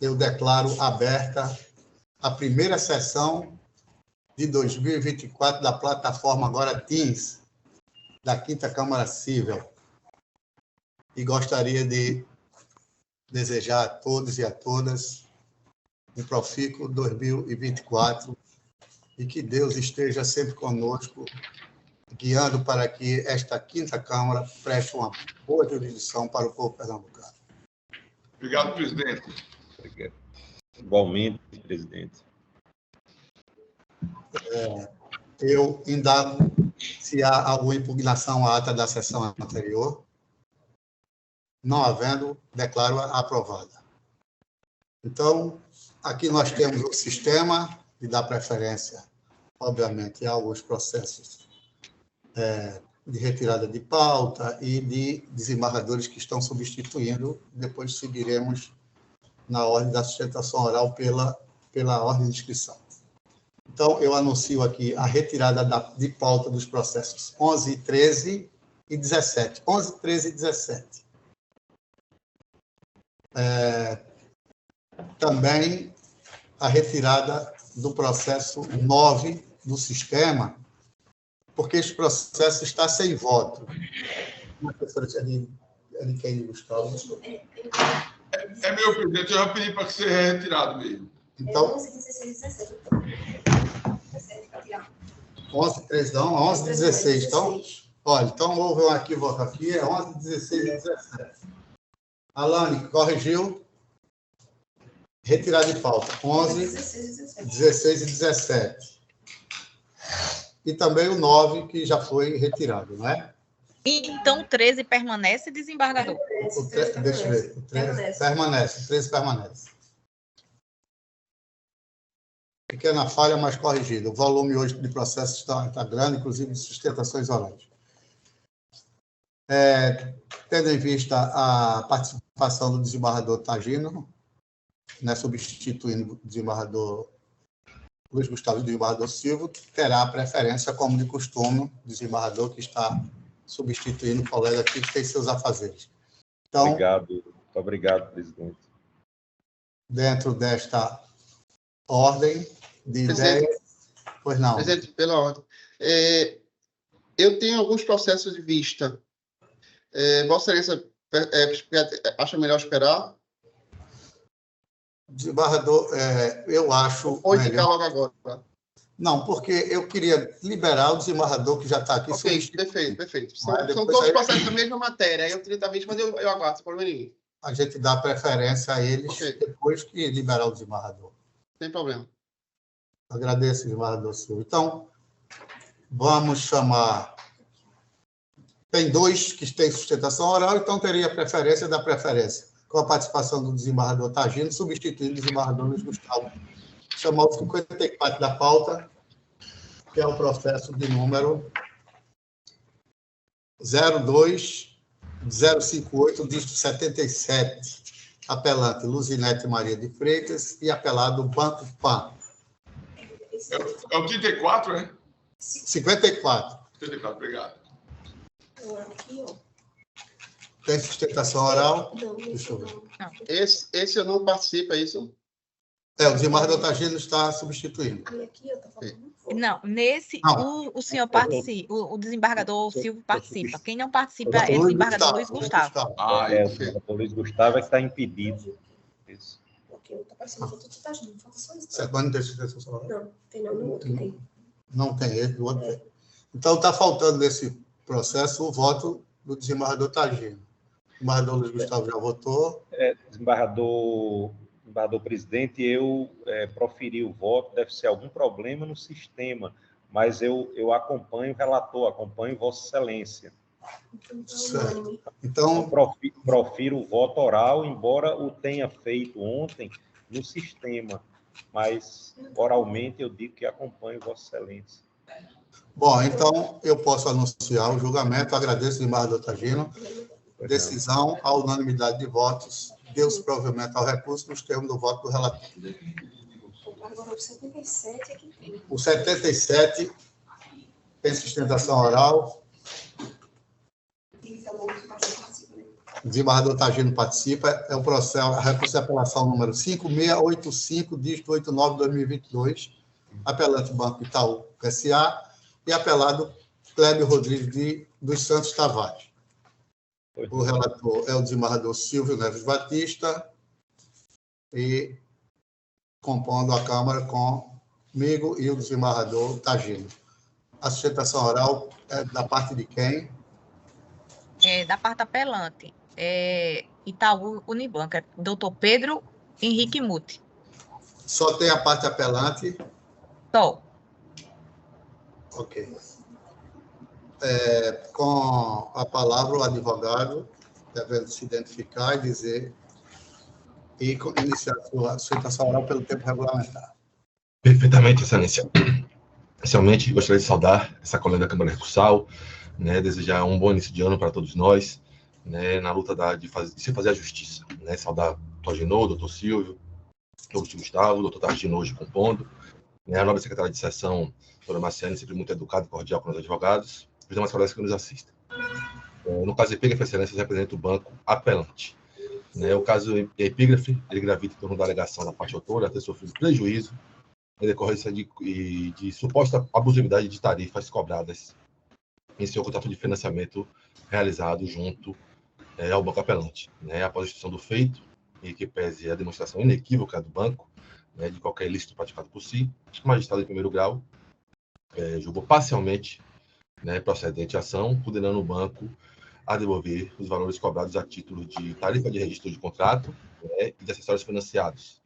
eu declaro aberta a primeira sessão de 2024 da plataforma agora Teams, da 5ª Câmara Civil. E gostaria de desejar a todos e a todas um profícuo 2024 e que Deus esteja sempre conosco, guiando para que esta 5ª Câmara preste uma boa jurisdição para o povo pernambucano. Obrigado, presidente. Obrigado. Igualmente, presidente. Eu indago se há alguma impugnação à ata da sessão anterior. Não havendo, declaro-a aprovada. Então, aqui nós temos o sistema de dar preferência, obviamente, a alguns processos de retirada de pauta e de desembargadores que estão substituindo. Depois seguiremos na ordem da sustentação oral pela ordem de inscrição. Então, eu anuncio aqui a retirada de pauta dos processos 11, 13 e 17. 11, 13 e 17. Também a retirada do processo 9 do sistema, porque esse processo está sem voto. A professora Aniquene Gustavo. É meu, presidente, eu já pedi para que seja retirado mesmo. Então, 11, 13, não, 11, 16. Então, olha, então houve um equívoco aqui, é 11, 16 e 17. Alane, corrigiu. Retirar de pauta. 11, 16 e 17. E também o 9, que já foi retirado, não é? Então, o 13 permanece, desembargador? Deixa eu ver. O 13 permanece. O 13 permanece. Pequena falha, mas corrigida. O volume hoje de processos está grande, inclusive de sustentações orais. Tendo em vista a participação do desembargador Tagino, né, substituindo o desembargador Luiz Gustavo e o desembargador Silva, terá a preferência, como de costume, o desembargador que está substituindo o colega aqui que tem seus afazeres. Então, Muito obrigado, presidente. Dentro desta ordem de ideias... Pois não. Presidente, pela ordem. Eu tenho alguns processos de vista. Vossa Excelência acha melhor esperar? Desembargador, eu acho Ou melhor... indicar logo agora? Não, porque eu queria liberar o desembargador que já está aqui. Ok, perfeito. São Mas depois todos aí- processos da mesma matéria. Eu 30-20, mas eu aguardo, sem problema nenhum. A gente dá preferência a eles Ok. depois que liberar o desembargador. Sem problema. Agradeço, desembargador Silva. Então, vamos chamar... Tem 2 que têm sustentação oral, então teria preferência da preferência, com a participação do desembargador Tagino, substituindo o desembargador Luiz Gustavo. Chamar o 54 da pauta, que é o processo de número 02058, dígito 77, apelante Luzinete Maria de Freitas e apelado Banco PAN. É o 34, né? 54. 34, obrigado. Tem sustentação oral? Deixa eu ver. Esse eu não participo, é isso? O desembargador Tagino está substituindo. Não, nesse, Não. o senhor participa, o desembargador Silvio participa. Quem não participa é o Luiz desembargador Luiz Gustavo. Ah, O desembargador Luiz Gustavo é que está impedido. Isso. Certo, mas não tem sustentação oral? Não, tem não, no outro tem. Não tem ele, do outro tem. Então, está faltando nesse processo o voto do desembargador Tagino. O desembargador Luiz Gustavo já votou. Desembargador presidente, eu proferi o voto, deve ser algum problema no sistema, mas eu acompanho o relator, acompanho Vossa Excelência. Certo. Eu Então, profiro o voto oral, embora o tenha feito ontem no sistema, mas oralmente eu digo que acompanho Vossa Excelência. bom, então eu posso anunciar o julgamento. Agradeço, desembargador Tagino. Decisão à unanimidade de votos. Deu-se provimento ao recurso nos termos do voto do relator. Agora, o 77 é que tem. O 77 tem sustentação oral. o desembargador Tagino participa, é o processo, a recurso de apelação número 5685, dígito 89/2022, apelante Banco Itaú S.A. e apelado Clébio Rodrigues dos Santos Tavares. O relator é o desembargador Silvio Neves Batista e compondo a Câmara comigo e o desembargador Tagino. A sustentação oral é da parte de quem? Da parte apelante. Itaú Unibanco, doutor Pedro Henrique Muti. Só tem a parte apelante? Só. Ok. Com a palavra, o advogado deve se identificar e dizer e iniciar a sua sustentação oral pelo tempo regulamentar. Perfeitamente, Excelência. Inicialmente, gostaria de saudar essa colega da Câmara Recursal, né, desejar um bom início de ano para todos nós, né, na luta de se fazer a justiça. Né, saudar o doutor Agenor, o doutor Silvio, o doutor Gustavo, o doutor Tagino hoje compondo, né, a nova secretária de sessão, doutora Marciane, sempre muito educada e cordial com os advogados, e os demais colegas que nos assistem. No caso Epígrafe, Excelência representa o banco apelante. Né, o caso Epígrafe, ele gravita em torno da alegação da parte autora ter sofrido prejuízo em decorrência de suposta abusividade de tarifas cobradas em seu contrato de financiamento realizado junto ao banco apelante. Né, após a instituição do feito, e que pese a demonstração inequívoca do banco, né, de qualquer ilícito praticado por si, o magistrado em primeiro grau julgou parcialmente, né, procedente a ação, condenando o banco a devolver os valores cobrados a título de tarifa de registro de contrato, né, e de acessórios financiados,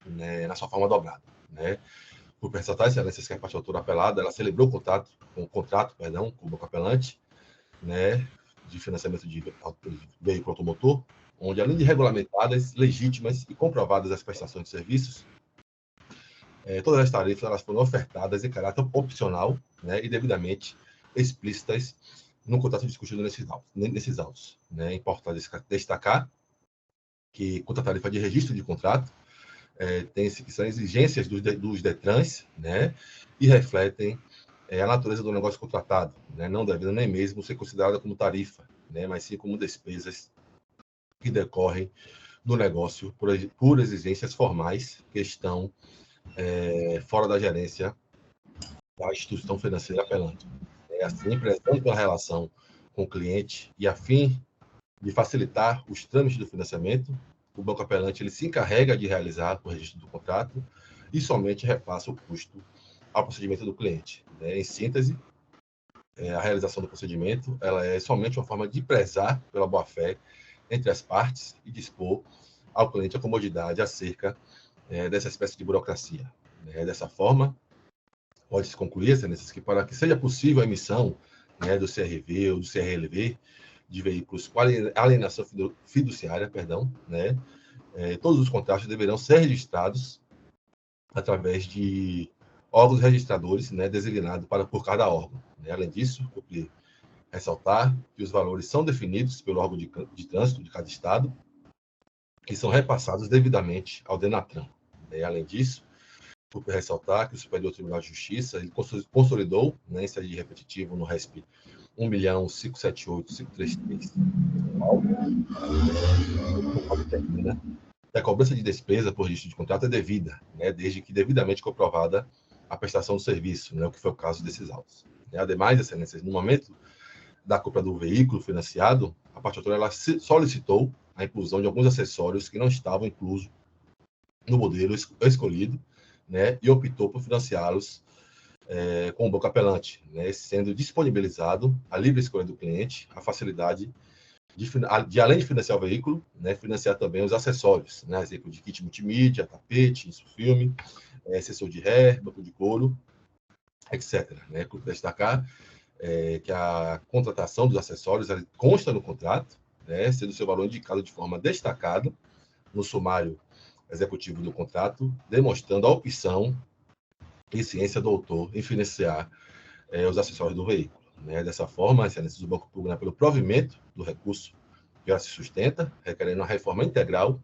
né, na sua forma dobrada. Né. Por ressaltar, Excelência, que a parte autora apelada, ela celebrou o contrato com o banco apelante, né, de financiamento de veículo automotor, onde, além de regulamentadas, legítimas e comprovadas as prestações de serviços, todas as tarifas elas foram ofertadas em caráter opcional, né, e devidamente explícitas no contrato discutido nesses autos. Né. É importante destacar que, quanto à tarifa de registro de contrato, que são exigências dos DETRANs, né, e refletem a natureza do negócio contratado, né, não devendo nem mesmo ser considerada como tarifa, né, mas sim como despesas que decorrem do negócio por exigências formais que estão fora da gerência da instituição financeira apelante. Assim, prezando pela relação com o cliente e a fim de facilitar os trâmites do financiamento, o banco apelante ele se encarrega de realizar o registro do contrato e somente repassa o custo ao procedimento do cliente. Em síntese, a realização do procedimento ela é somente uma forma de prezar pela boa-fé entre as partes e dispor ao cliente a comodidade acerca dessa espécie de burocracia. Dessa forma, pode-se concluir, que para que seja possível a emissão, né, do CRV ou do CRLV de veículos com alienação fiduciária, né, todos os contratos deverão ser registrados através de órgãos registradores, né, designados por cada órgão. Né. Além disso, eu ressaltar que os valores são definidos pelo órgão de trânsito de cada estado e são repassados devidamente ao DENATRAN. Além disso, vou ressaltar que o Superior Tribunal de Justiça ele consolidou, né, em sede repetitivo no RESP 1.578.533, determina que a cobrança de despesa por registro de contrato é devida, né, desde que devidamente comprovada a prestação do serviço, né, o que foi o caso desses autos. Ademais, Excelências, no momento da compra do veículo financiado, a parte autora ela solicitou a inclusão de alguns acessórios que não estavam inclusos no modelo escolhido, né, e optou por financiá-los com o banco apelante, né, sendo disponibilizado a livre escolha do cliente, a facilidade de além de financiar o veículo, né, financiar também os acessórios, né, exemplo de kit multimídia, tapete, filme, sensor de ré, banco de couro, etc. Né, por destacar que a contratação dos acessórios consta no contrato, né, sendo seu valor indicado de forma destacada no sumário executivo do contrato, demonstrando a opção e ciência do autor em financiar os acessórios do veículo. Né? Dessa forma, a Excelência do Banco pugna pelo provimento do recurso que ela se sustenta, requerendo a reforma integral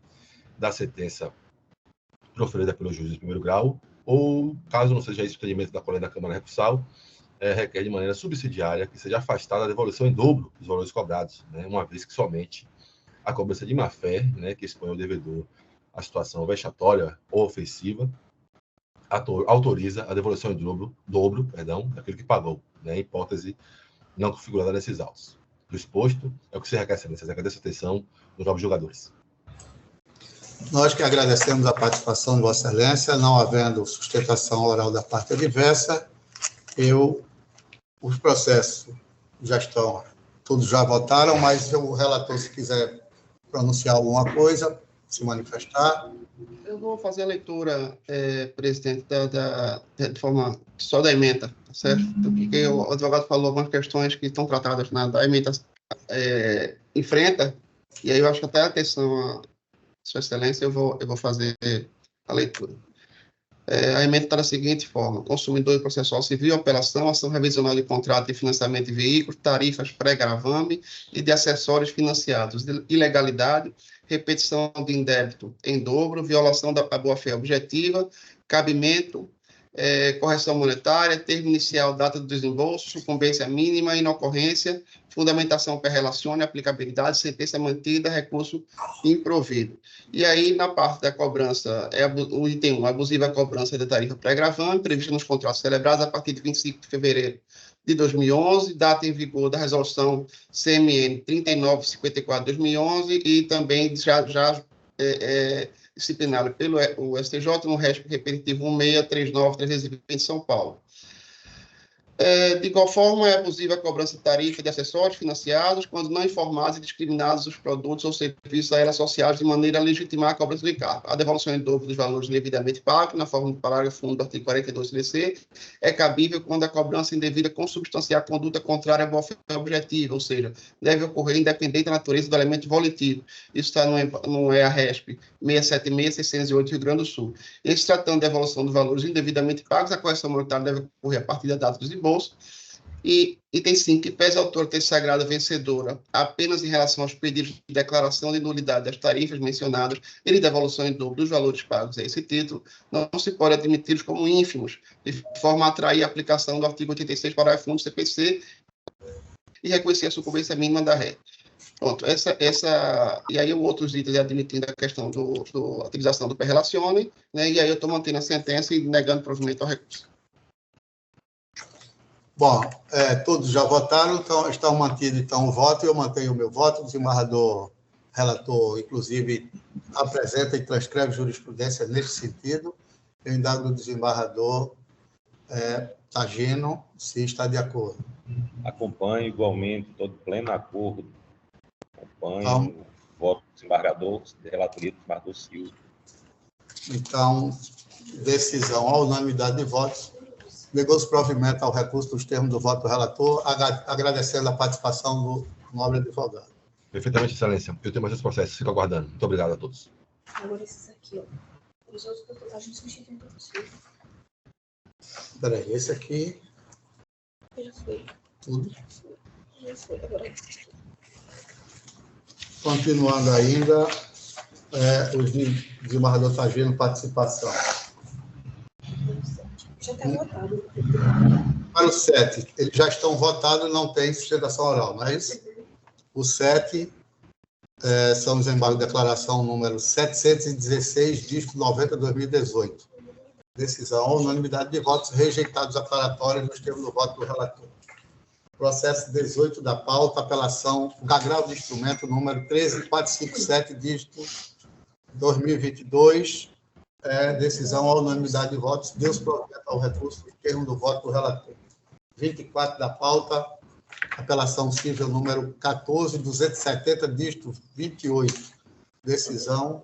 da sentença proferida pelo juiz de primeiro grau, ou, caso não seja esse o entendimento da colega da Câmara Recursal, requer de maneira subsidiária que seja afastada a devolução em dobro dos valores cobrados, né? Uma vez que somente a cobrança de má-fé, né, que expõe ao devedor a situação vexatória ou ofensiva, autoriza a devolução em dobro, daquele que pagou, né, hipótese não configurada nesses autos. Do exposto, é o que se requer, excelência. Agradeço a atenção dos novos julgadores. Nós que agradecemos a participação de Vossa Excelência, não havendo sustentação oral da parte adversa, os processos já estão, todos já votaram, mas o relator, se quiser pronunciar alguma coisa, se manifestar. Eu vou fazer a leitura, presidente, de forma só da ementa, tá certo? Porque o advogado falou algumas questões que estão tratadas da ementa enfrenta, e aí eu acho que até a atenção a Sua Excelência, eu vou fazer a leitura. A ementa está da seguinte forma: consumidor e processual civil, operação, ação revisional de contrato de financiamento de veículos, tarifas pré-gravame e de acessórios financiados, ilegalidade, repetição de indébito em dobro, violação da boa-fé objetiva, cabimento, correção monetária, termo inicial, data do desembolso, sucumbência mínima, inocorrência, fundamentação per relacione, aplicabilidade, sentença mantida, recurso improvido. E aí, na parte da cobrança, o item 1, abusiva cobrança de tarifa pré-gravame, prevista nos contratos celebrados a partir de 25 de fevereiro de 2011, data em vigor da resolução CMN 3954 de 2011 e também já disciplinado pelo STJ no RESP repetitivo 1639/320 de São Paulo. De igual forma, é abusiva a cobrança de tarifa de acessórios financiados quando não informados e discriminados os produtos ou serviços a ela associados de maneira a legitimar a cobrança do encargo. A devolução em dobro dos valores devidamente pagos, na forma do parágrafo 1 do artigo 42 CDC, é cabível quando a cobrança indevida consubstanciar a conduta contrária à boa-fé objetiva, ou seja, deve ocorrer independente da natureza do elemento volitivo. Isso está no EA-RESP 676/608, Rio Grande do Sul. Em se tratando de devolução dos valores indevidamente pagos, a correção monetária deve ocorrer a partir da data dos bolso. E item 5, que pese a autora ter sagrado vencedora apenas em relação aos pedidos de declaração de nulidade das tarifas mencionadas e de devolução em dobro dos valores pagos a esse título, não se pode admiti-los como ínfimos, de forma a atrair a aplicação do artigo 86, parágrafo 1 do CPC e reconhecer a sucumbência mínima da ré. Pronto, e aí outros itens admitindo a questão da utilização do per relacione, né, e aí eu estou mantendo a sentença e negando provimento ao recurso. Bom, todos já votaram, então estão mantido então, o voto, e eu mantenho o meu voto. O desembargador relator, inclusive, apresenta e transcreve jurisprudência nesse sentido. Eu indago do desembargador Tagino se está de acordo. Acompanho igualmente, estou de pleno acordo. Acompanho Então, o voto do desembargador, relatoria do desembargador Silva. Então, decisão à unanimidade de votos. Negou-se provimento ao recurso dos termos do voto do relator, agradecendo a participação do nobre advogado. Perfeitamente, excelência. Eu tenho mais esse processo, fico aguardando. Muito obrigado a todos. Agora esses aqui, ó. Os outros a gente substitui para você. Espera aí, esse aqui, Já foi. tudo. Já foi, agora. Continuando ainda, o desembargador Tagino, participação. Já está votado. Para o 7, eles já estão votados e não tem sustentação oral, não é isso? O 7 são os embargos de declaração número 716, dígito 90/2018. Decisão à unanimidade de votos rejeitados declaratórios nos termos do voto do relator. Processo 18 da pauta, apelação, agravo de instrumento número 13457, dígito 2022, decisão à unanimidade de votos, Deus provimento ao recurso em termos do voto do relator. 24 da pauta, apelação civil número 14270, dígito 28, decisão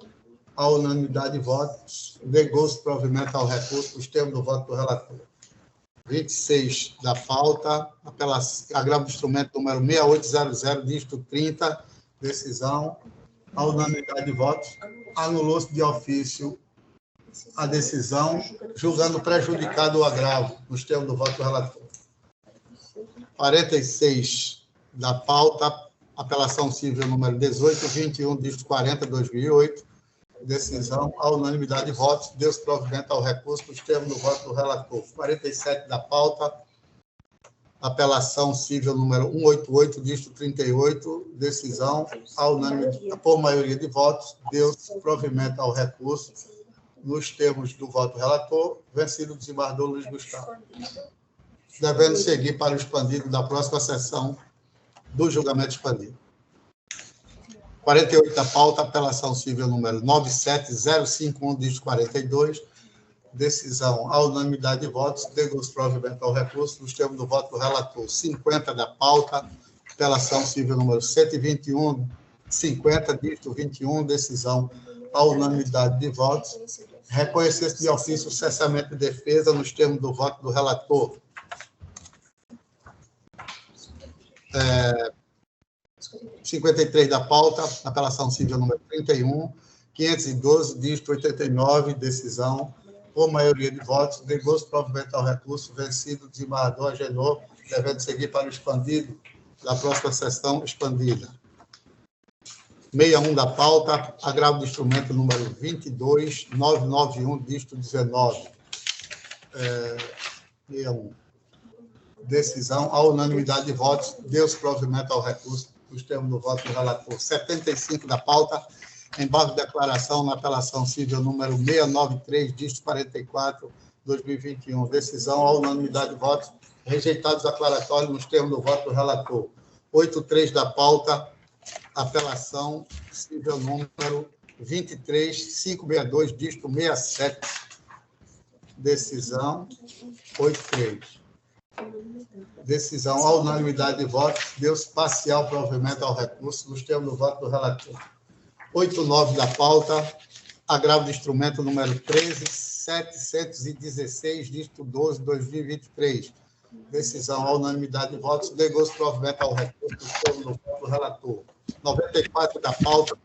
à unanimidade de votos, negou-se provimento ao recurso nos termos do voto do relator. 26 da pauta, agravo de instrumento número 6800, dígito 30, decisão à unanimidade de votos, anulou-se de ofício a decisão, julgando prejudicado o agravo, nos termos do voto do relator. 46 da pauta, apelação civil número 1821, dígito 40/2008, decisão à unanimidade de votos, Deus provimento ao recurso, nos termos do voto do relator. 47 da pauta, apelação civil número 188, dígito 38, decisão por maioria de votos, deu-se provimento ao recurso nos termos do voto relator, vencido o desembargador Luiz Gustavo, devendo seguir para o expandido da próxima sessão do julgamento expandido. 48 da pauta, apelação civil número 97051, dígito 42, decisão à unanimidade de votos, deu-se provimento ao recurso nos termos do voto do relator. 50 da pauta, apelação civil número 121, 50, dígito 21, decisão à unanimidade de votos, reconhecer-se de ofício o cessamento de defesa nos termos do voto do relator. 53 da pauta, apelação civil número 31, 512, dígito 89, decisão por maioria de votos, deu-se provimento ao recurso, vencido o desembargador Agenor, devendo seguir para o expandido da próxima sessão expandida. 61 da pauta, agravo do instrumento número 22991, dígito 19. 61. Decisão, à unanimidade de votos, deu-se provimento ao recurso, nos termos do voto do relator. 75 da pauta, embargo de declaração na apelação civil número 693, dígito 44, 2021. Decisão, à unanimidade de votos, rejeitados declaratórios nos termos do voto do relator. 83 da pauta, apelação civil número 23562, dígito 67. Decisão, 83. Decisão, à unanimidade de votos, deu-se parcial provimento ao recurso nos termos do voto do relator. 89 da pauta, agravo do instrumento número 13716, dígito 12, 2023. Decisão, à unanimidade de votos, deu-se provimento ao recurso nos termos do voto do relator. 94 da pauta,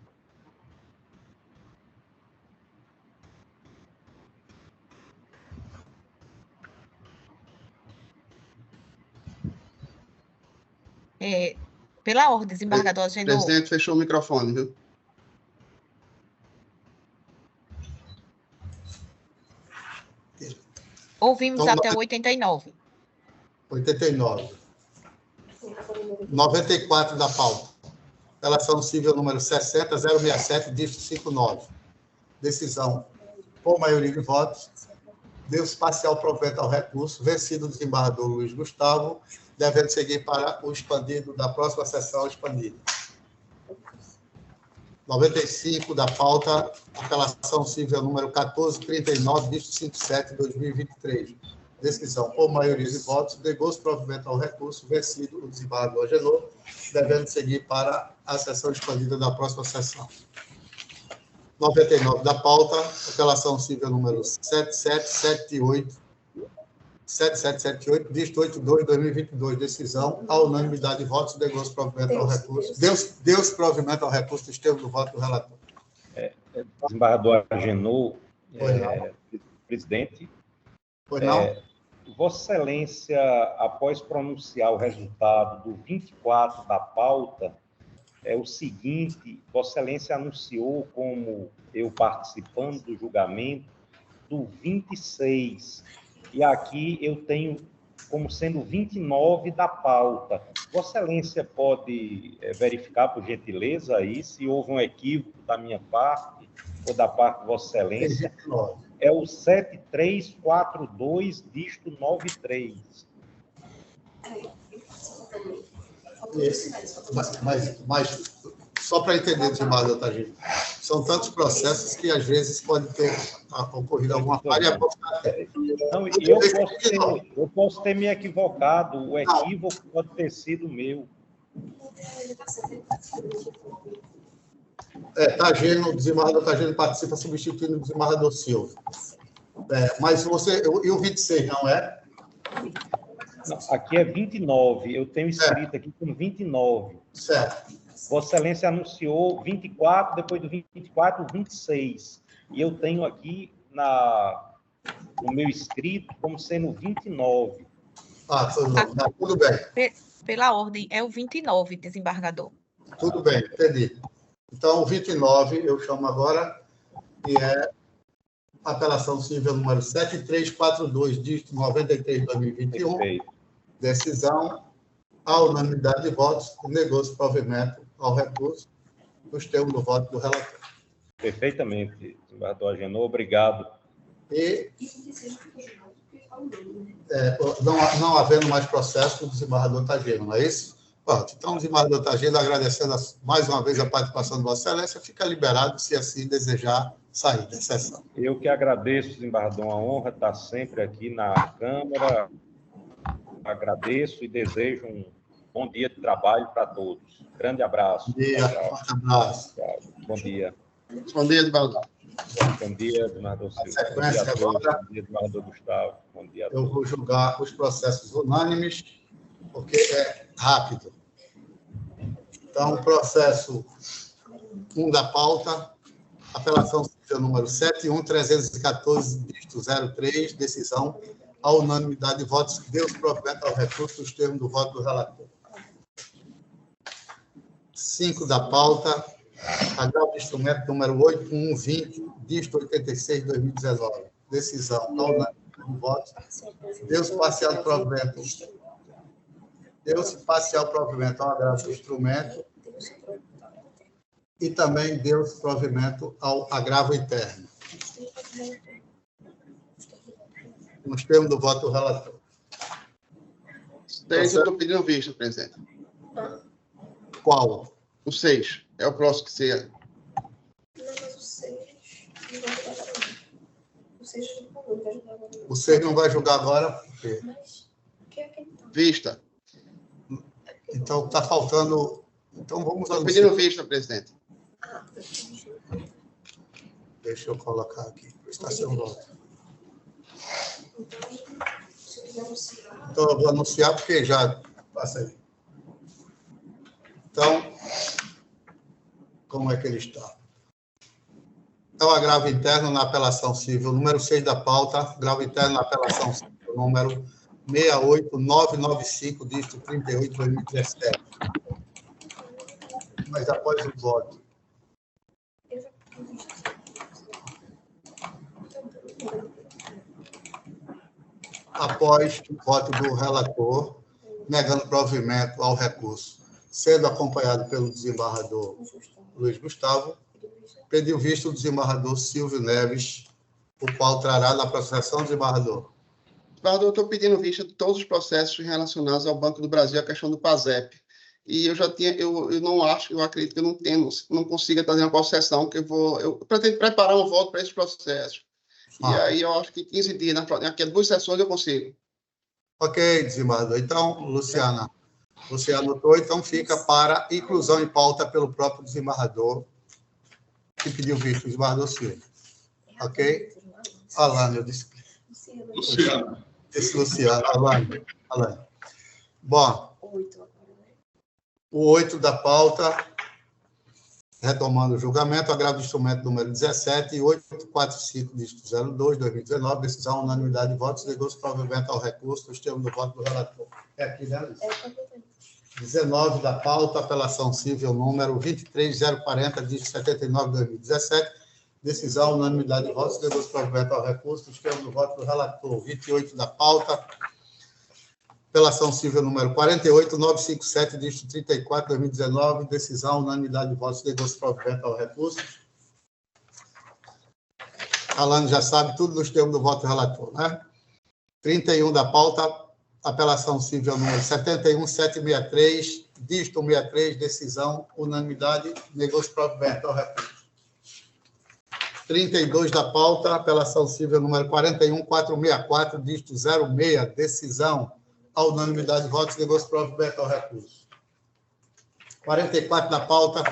Pela ordem, desembargador Agenor. Presidente, fechou o microfone, viu? Ouvimos Então, até o 89. 89. 94 da pauta. Apelação civil número 60067, dígito 59. Decisão por maioria de votos, deu-se parcial provimento ao recurso, vencido o desembargador Luiz Gustavo, devendo seguir para o expandido da próxima sessão expandida. 95 da pauta, apelação civil número 1439, dígito 57, 2023. Decisão por maioria de votos, deu-se provimento ao recurso, vencido o desembargador Agenor, devendo seguir para a sessão expandida da próxima sessão. 99 da pauta, apelação civil número 7778, dígito 82, 2022, decisão, à unanimidade de votos, deu-se provimento ao recurso. Deu-se provimento ao recurso dos termos do voto do relator. Desembargador Agenor, presidente. Foi não? Vossa Excelência, após pronunciar o resultado do 24 da pauta, é o seguinte: Vossa Excelência anunciou, como eu participando do julgamento, do 26, e aqui eu tenho como sendo 29 da pauta. Vossa Excelência pode verificar, por gentileza, aí, se houve um equívoco da minha parte ou da parte de Vossa Excelência? É o 7342, dígito 93. Mas só para entender, desembargador Tagino, são tantos processos que às vezes pode ter ocorrido alguma falha. Não, eu posso ter me equivocado, o equívoco pode ter sido meu. Tagino, o desembargador Tagino participa substituindo o desembargador Silva. Mas você, e o 26, não é? Não, aqui é 29, eu tenho escrito aqui como 29. Certo. Vossa Excelência anunciou 24, depois do 24, 26. E eu tenho aqui no meu escrito como sendo 29. Tudo bem. Pela ordem, é o 29, desembargador. Tudo bem, entendi. Então, o 29, eu chamo agora, que é apelação civil número 7342, dígito 93, 2021. Perfeito. Decisão, à unanimidade de votos, negou-se provimento ao recurso, nos termos do voto do relator. Perfeitamente, desembargador Agenor, obrigado. E, não havendo mais processo, o desembargador Tagino, não é isso? Pronto, então, o desembargador Tagino, agradecendo mais uma vez a participação de Vossa Excelência, fica liberado, se assim desejar, sair da sessão. Eu que agradeço, desembargador, uma honra estar sempre aqui na Câmara. Agradeço e desejo um bom dia de trabalho para todos. Grande abraço. Bom dia, forte abraço. Bom dia. Bom dia, desembargador. Bom dia, desembargador Silva. sequência, Bom dia a todos. agora, Bom dia, desembargador Gustavo. Bom dia a eu todos. vou julgar os processos unânimes, porque é rápido. Então, processo 1 da pauta, apelação civil número 71.314-03, decisão à unanimidade de votos, deu-se provimento ao recurso dos termos do voto do relator. 5 da pauta, agravo de instrumento número 8120, dígito 86/2019, decisão à unanimidade de votos, deu-se parcial provimento. Deu-se parcial provimento ao agravo do instrumento e também deu-se provimento ao agravo interno, nos termos do voto do relator. Eu estou pedindo vista, presidente. Qual? O 6. É o próximo que você... Não, mas o 6 não vai julgar agora. O 6 não vai julgar agora. O 6 não vai julgar agora, porque... Mas o que é que ele tá? Vista. Então, está faltando... Então, vamos Estou anunciar. pedindo vista, presidente. Ah, Deixa eu colocar aqui. Prestação voto. então, se eu quiser anunciar. Então, eu vou anunciar, porque já passa aí. Então, como é que ele está? Então, agravo interno na apelação civil, número 6 da pauta, agravo interno na apelação civil, número 68995, dígito 38/2017. Mas após o voto. Eu já tenho visto. Após o voto do relator, negando provimento ao recurso, sendo acompanhado pelo desembargador Luiz Gustavo, pediu vista o desembargador Silvio Neves, o qual trará na processação do desembargador. Desembargador, eu estou pedindo vista de todos os processos relacionados ao Banco do Brasil, a questão do PASEP. E eu já tinha, eu não acho, eu acredito que eu não consiga trazer uma concessão, que eu pretendo preparar um voto para esses processos. E aí eu acho que 15 dias, daqui a 2 sessões eu consigo. Ok, desembargador. Então, Luciana, você anotou, então fica para inclusão em pauta pelo próprio desembargador, que pediu vista, o desembargador Silva. Ok? Alane, eu disse. Luciano. Esse Luciano, Alane. Bom, 8 agora, né? o 8 da pauta, retomando o julgamento, agravo de instrumento número 17 e 845, dígito 02/2019, decisão unanimidade de votos, negou-se provimento ao recurso dos termos do voto do relator. É aqui, né, Luiz? É completamente. 19 da pauta, apelação civil número 23040, dígito 79/2017, decisão unanimidade de votos, negou-se provimento ao recurso dos termos do voto do relator. 28 da pauta, apelação civil número 48957, dígito 34/2019, decisão unanimidade de votos, negou-se provimento ao recurso. Alane já sabe tudo nos termos do voto do relator, né? 31 da pauta, apelação civil número 71763, dígito 63, decisão, unanimidade, negou-se provimento ao recurso. 32 da pauta, apelação civil número 41464, dígito 06, decisão, à unanimidade de votos, negou-se provimento ao recurso. 44 da pauta,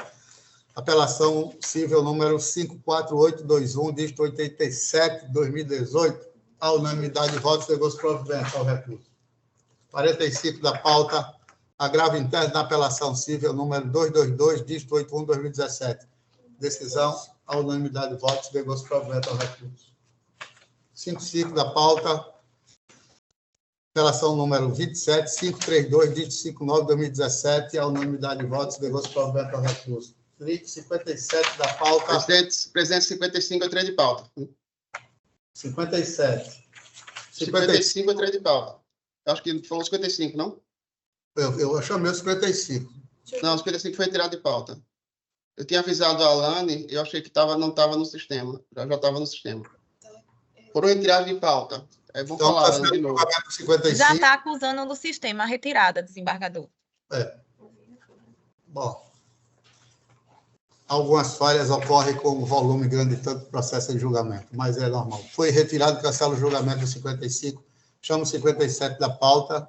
apelação civil número 54821, dígito 87/2018, à unanimidade de votos, negou-se provimento ao recurso. 45 da pauta, agravo interno na apelação civil número 222, dígito 81/2017. Decisão, à unanimidade de votos, negou-se provimento ao recurso. 55 da pauta, apelação número 27532, dígito 59/2017, à unanimidade de votos, negou-se provimento ao recurso. 57 da pauta. Presidente 55 é 3 de pauta. 57. 55 é 3 de pauta. Acho que ele falou 55, não? Eu chamei o 55. Não, 55 foi retirado de pauta. Eu tinha avisado a Alane, eu achei que não estava no sistema. Já estava no sistema. Foram retirados de pauta. Vamos Então, falar, está Alane, de novo. Já 55. está acusando do sistema a retirada, desembargador. Bom, algumas falhas ocorrem com um volume grande de tanto processo de julgamento, mas é normal. Foi retirado, cancela o julgamento do 55, chama o 57 da pauta.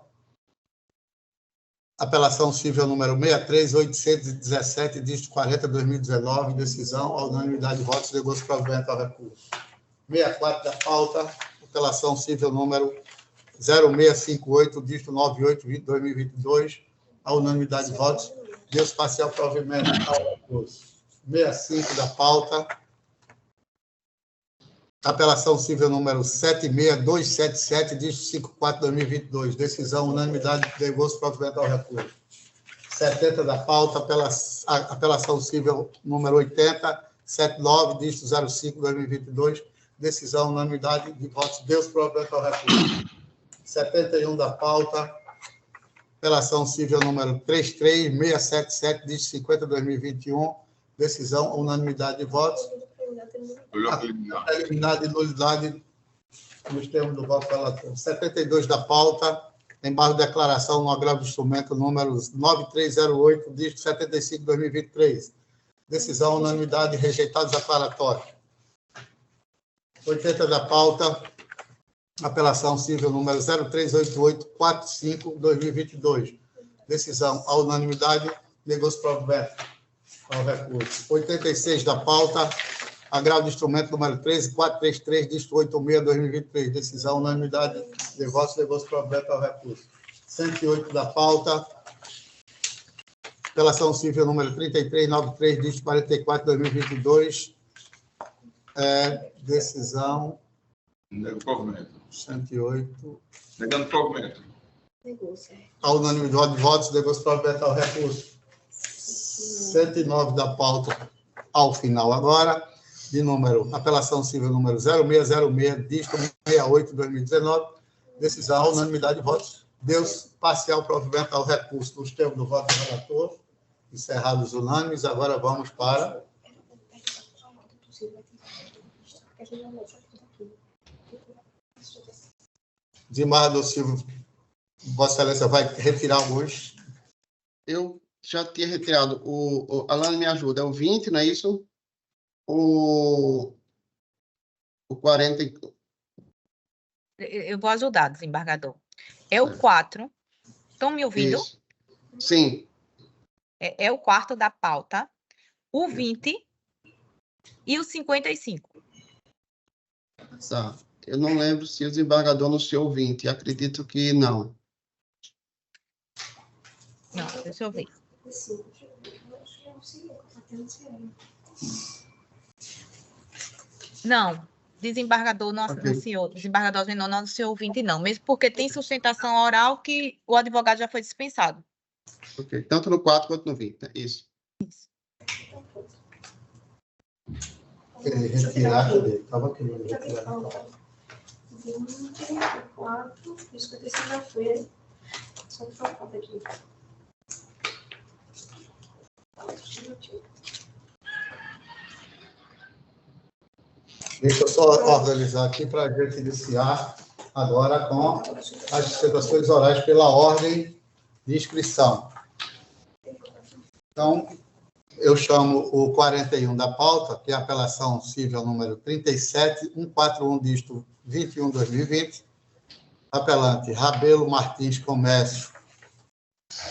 Apelação civil número 63817, dígito 40/2019, decisão, a unanimidade de votos de gosto provimento ao recurso. 64 da pauta, apelação civil número 0658, dígito 98/2022, a unanimidade de votos, Deus parcial provimento ao recurso. 65 da pauta, apelação civil número 76277, dígito 54/2022, decisão, unanimidade de gosto provimento ao recurso. 70 da pauta, apelação civil número 8079, dígito 05/2022, decisão, unanimidade de votos, Deus provimento ao recurso. 71 da pauta, apelação civil número 33677, dígito 50/2021, decisão, unanimidade de votos, eliminada e nulidade nos termos do voto relator. 72 da pauta, embargo de declaração no agravo do instrumento número 9308, dígito 75/2023. Decisão, unanimidade, rejeitado declaratório. 80 da pauta, apelação civil número 038845/2022. Decisão, a unanimidade, negócio provimento ao recurso. 86 da pauta, agravo de instrumento número 13433, dígito 86/2023, decisão, unanimidade de votos, negócio provimento ao recurso. 108 da pauta, apelação civil número 3393, dígito 44/2022, decisão... Nego provimento. 108. Negando provimento. A unanimidade de votos, negócio provimento ao recurso. 109 da pauta, ao final agora, de número, apelação civil número 0606, dígito 68/2019, decisão, unanimidade de votos, Deus parcial provimento ao recurso nos termos do voto do relator, encerrados unânimes. Agora vamos para... Desembargador Silvio, Vossa Excelência vai retirar alguns? Eu já tinha retirado. O Alane me ajuda. É o 20, não é isso? O 40. Eu vou ajudar, desembargador. É o 4. Estão me ouvindo? Isso. Sim. É o quarto da pauta. O 20 e o 55. Tá. Eu não lembro se o desembargador anunciou o 20. Acredito que não. Não, deixa eu ver. Não, desembargador não anunciou. Desembargador não anunciou o 20, não. Mesmo porque tem sustentação oral que o advogado já foi dispensado. Ok. Tanto no 4 quanto no 20. Né? Isso. Retirar, cadê? Estava aqui. Retirar. 24, 55 já foi. Só que falta aqui. Deixa eu só organizar aqui para a gente iniciar agora com as sustentações orais pela ordem de inscrição. Então, eu chamo o 41 da pauta, que é a apelação civil número 37141, dígito 21/2020. Apelante Rabelo Martins Comércio,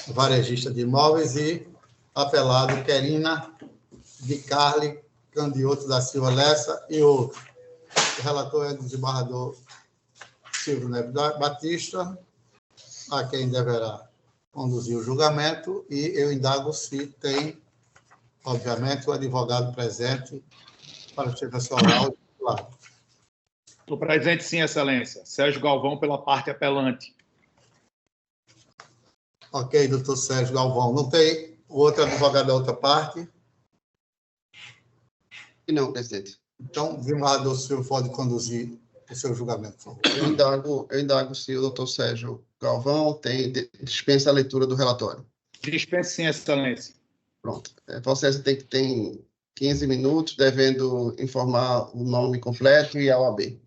varejista de imóveis, e apelado Querina de Carli Candioto da Silva Lessa e outro. O relator é o desembargador Silvio Neves Batista, a quem deverá conduzir o julgamento, e eu indago se tem, obviamente, o advogado presente para a sustentação oral. Estou presente, sim, Excelência. Sérgio Galvão, pela parte apelante. Ok, doutor Sérgio Galvão. Não tem outro advogado da outra parte? Não, presidente. Então, o desembargador Silvio pode conduzir o seu julgamento, por favor. Eu indago se o doutor Sérgio Galvão, dispensa a leitura do relatório. Dispensa sim, Excelência. Pronto. Vossa Excelência tem 15 minutos, devendo informar o nome completo e a OAB.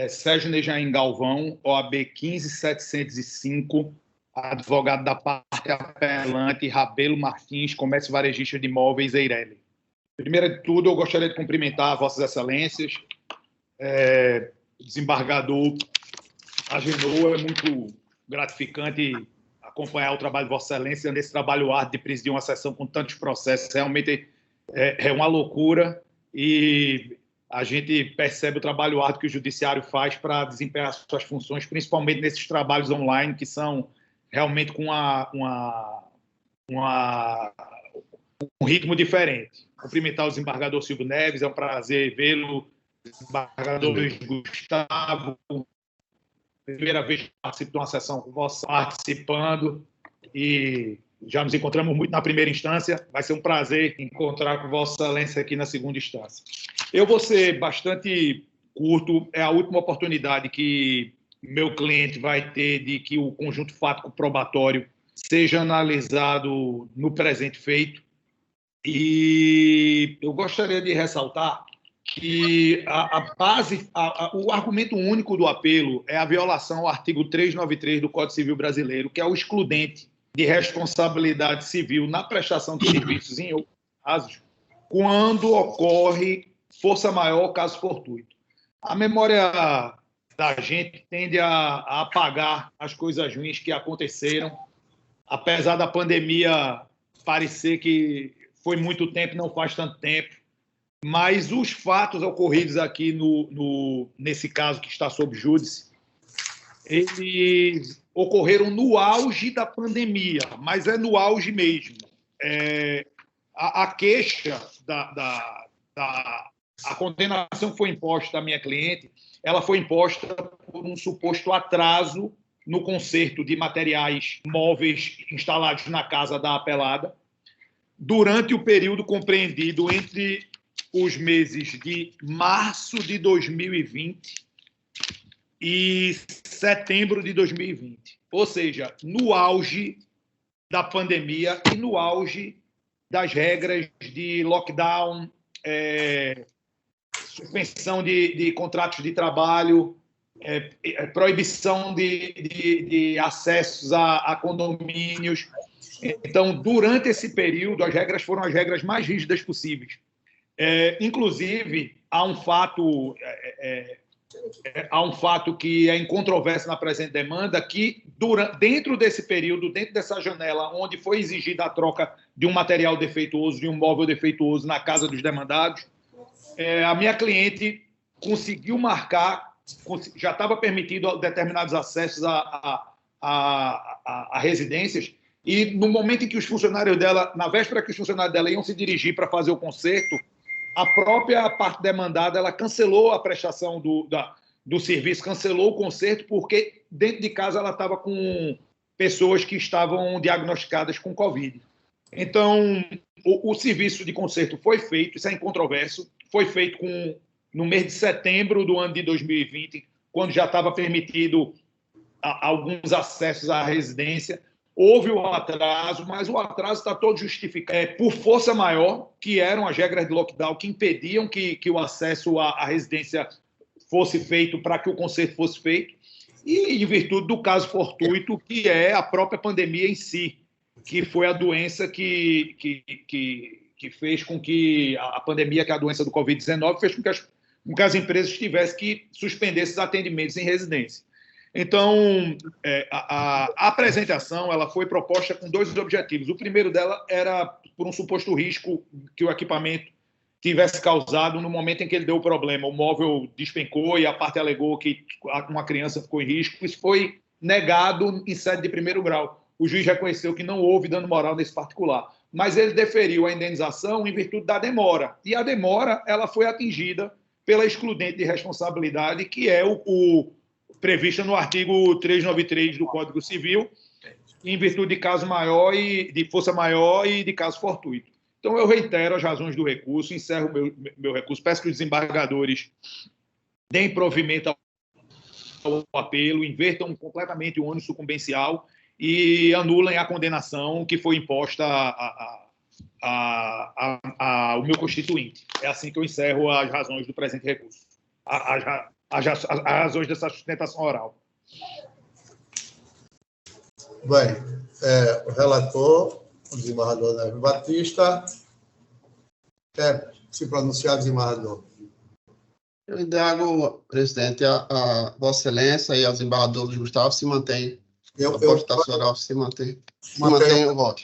Sérgio Nejaim Galvão, OAB 15705, advogado da parte apelante, Rabelo Martins, comércio varejista de imóveis, Eireli. Primeiro de tudo, eu gostaria de cumprimentar Vossas Excelências, desembargador Agenor. É muito gratificante acompanhar o trabalho de Vossa Excelência nesse trabalho árduo de presidir uma sessão com tantos processos. Realmente é uma loucura e a gente percebe o trabalho árduo que o Judiciário faz para desempenhar suas funções, principalmente nesses trabalhos online, que são realmente com um ritmo diferente. Cumprimentar o desembargador Silvio Neves, é um prazer vê-lo, desembargador Luiz Gustavo, primeira vez que participo de uma sessão com você participando, e já nos encontramos muito na primeira instância, vai ser um prazer encontrar com Vossa Excelência aqui na segunda instância. Eu vou ser bastante curto, é a última oportunidade que meu cliente vai ter de que o conjunto fático probatório seja analisado no presente feito. E eu gostaria de ressaltar que o argumento único do apelo é a violação ao artigo 393 do Código Civil Brasileiro, que é o excludente de responsabilidade civil na prestação de serviços em outros casos, quando ocorre força maior, caso fortuito. A memória da gente tende a apagar as coisas ruins que aconteceram, apesar da pandemia parecer que foi muito tempo, não faz tanto tempo, mas os fatos ocorridos aqui nesse caso que está sob júdice, eles ocorreram no auge da pandemia, mas é no auge mesmo. A queixa a condenação que foi imposta à minha cliente, ela foi imposta por um suposto atraso no conserto de materiais móveis instalados na casa da apelada, durante o período compreendido entre os meses de março de 2020 e setembro de 2020. Ou seja, no auge da pandemia e no auge das regras de lockdown, suspensão de contratos de trabalho, proibição de acessos a condomínios. Então, durante esse período, as regras foram as regras mais rígidas possíveis. Inclusive, há um fato que é incontroverso na presente demanda, que dentro desse período, dentro dessa janela, onde foi exigida a troca de um material defeituoso, de um móvel defeituoso na casa dos demandados, a minha cliente conseguiu marcar, já estava permitido determinados acessos a residências, e no momento em que os funcionários dela, na véspera que os funcionários dela iam se dirigir para fazer o conserto, a própria parte demandada, ela cancelou a prestação do serviço, cancelou o conserto, porque dentro de casa ela estava com pessoas que estavam diagnosticadas com Covid. Então, o serviço de conserto foi feito, isso é incontroverso, foi feito no mês de setembro do ano de 2020, quando já estava permitido alguns acessos à residência. Houve o atraso, mas o atraso está todo justificado por força maior, que eram as regras de lockdown que impediam que o acesso à residência fosse feito para que o conserto fosse feito, e em virtude do caso fortuito, que é a própria pandemia em si, que foi a doença que fez com que a pandemia, que é a doença do Covid-19, fez com que as empresas tivessem que suspender esses atendimentos em residência. Então, a apresentação ela foi proposta com dois objetivos. O primeiro dela era por um suposto risco que o equipamento tivesse causado no momento em que ele deu o problema. O móvel despencou e a parte alegou que uma criança ficou em risco. Isso foi negado em sede de primeiro grau. O juiz reconheceu que não houve dano moral nesse particular, mas ele deferiu a indenização em virtude da demora. E a demora ela foi atingida pela excludente de responsabilidade, que é o prevista no artigo 393 do Código Civil, em virtude de caso maior e de força maior e de caso fortuito. Então, eu reitero as razões do recurso, encerro meu recurso, peço que os desembargadores deem provimento o apelo, invertam completamente o ônus sucumbencial e anulem a condenação que foi imposta ao meu constituinte. É assim que eu encerro as razões do presente recurso, as razões dessa sustentação oral. Bem, o relator, o desembargador Neves Batista, quer se pronunciar, desembargador? Eu indago, presidente, a Vossa Excelência e ao desembargador Gustavo se mantém. A proposta oral se mantém. Mantém o voto.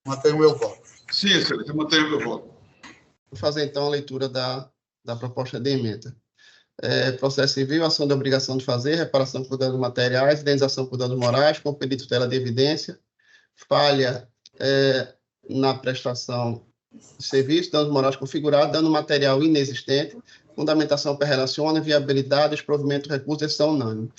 Mantenho o meu voto. Sim, excelência, mantenho o meu voto. Vou fazer, então, a leitura da proposta de emenda. Processo civil, ação de obrigação de fazer, reparação por danos materiais, indenização por danos morais, com pedido de tutela de evidência, falha na prestação de serviço, danos morais configurados, dano material inexistente, fundamentação per relaciona, viabilidade, desprovimento do recurso, decisão unânime.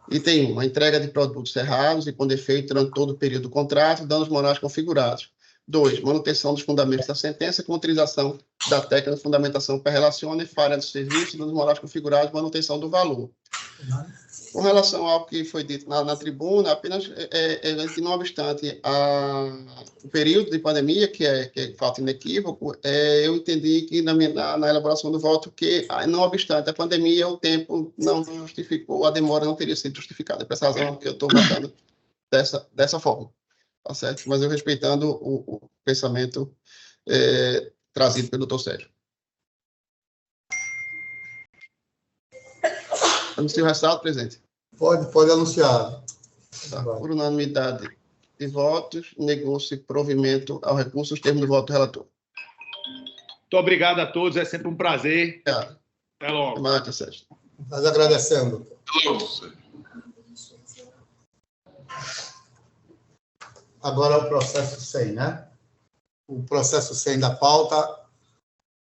Item 1, a entrega de produtos errados e com defeito durante todo o período do contrato, danos morais configurados. 2, manutenção dos fundamentos da sentença com utilização da técnica de fundamentação per relaciona e falha do serviço, danos morais configurados, manutenção do valor. Com relação ao que foi dito na tribuna, apenas que não obstante o período de pandemia, que é fato inequívoco, eu entendi que na elaboração do voto que, não obstante a pandemia, o tempo não justificou, a demora não teria sido justificada. Por essa razão que eu estou votando dessa forma. Tá certo? Mas eu respeitando o pensamento trazido pelo doutor Sérgio. Anuncio o ressalto, presidente. Pode anunciar. Tá. Por unanimidade de votos, negou-se provimento ao recurso os termos do voto do relator. Muito obrigado a todos, é sempre um prazer. Obrigado. Até logo. Até mais, Sérgio. Nós agradecemos. Até logo, Sérgio. Agora o processo 100, né? O processo 100 da pauta,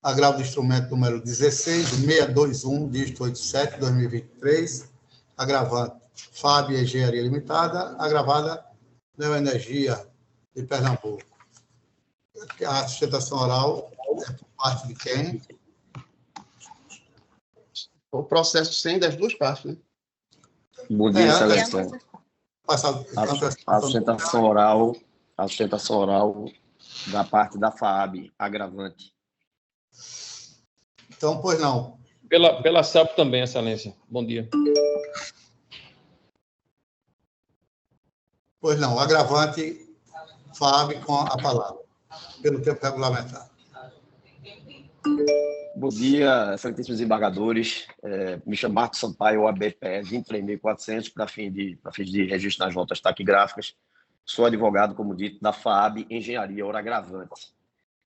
agravo do instrumento número 16.621, dígito 87, 2023, agravante FAB Engenharia Limitada, agravada Neoenergia de Pernambuco. A sustentação oral é por parte de quem? O processo 100 das duas partes, né? Bom dia, Excelência. A sustentação oral da parte da FAB, agravante. Então, pois não. Pela CELP também, Excelência. Bom dia. Pois não, agravante FAB com a palavra, pelo tempo regulamentar. Bom dia, excelentíssimos desembargadores. Me chamo Marcos Sampaio, OABPE 23.400, para fins de registro nas notas taquigráficas. Sou advogado, como dito, da FAB Engenharia Hora Agravante.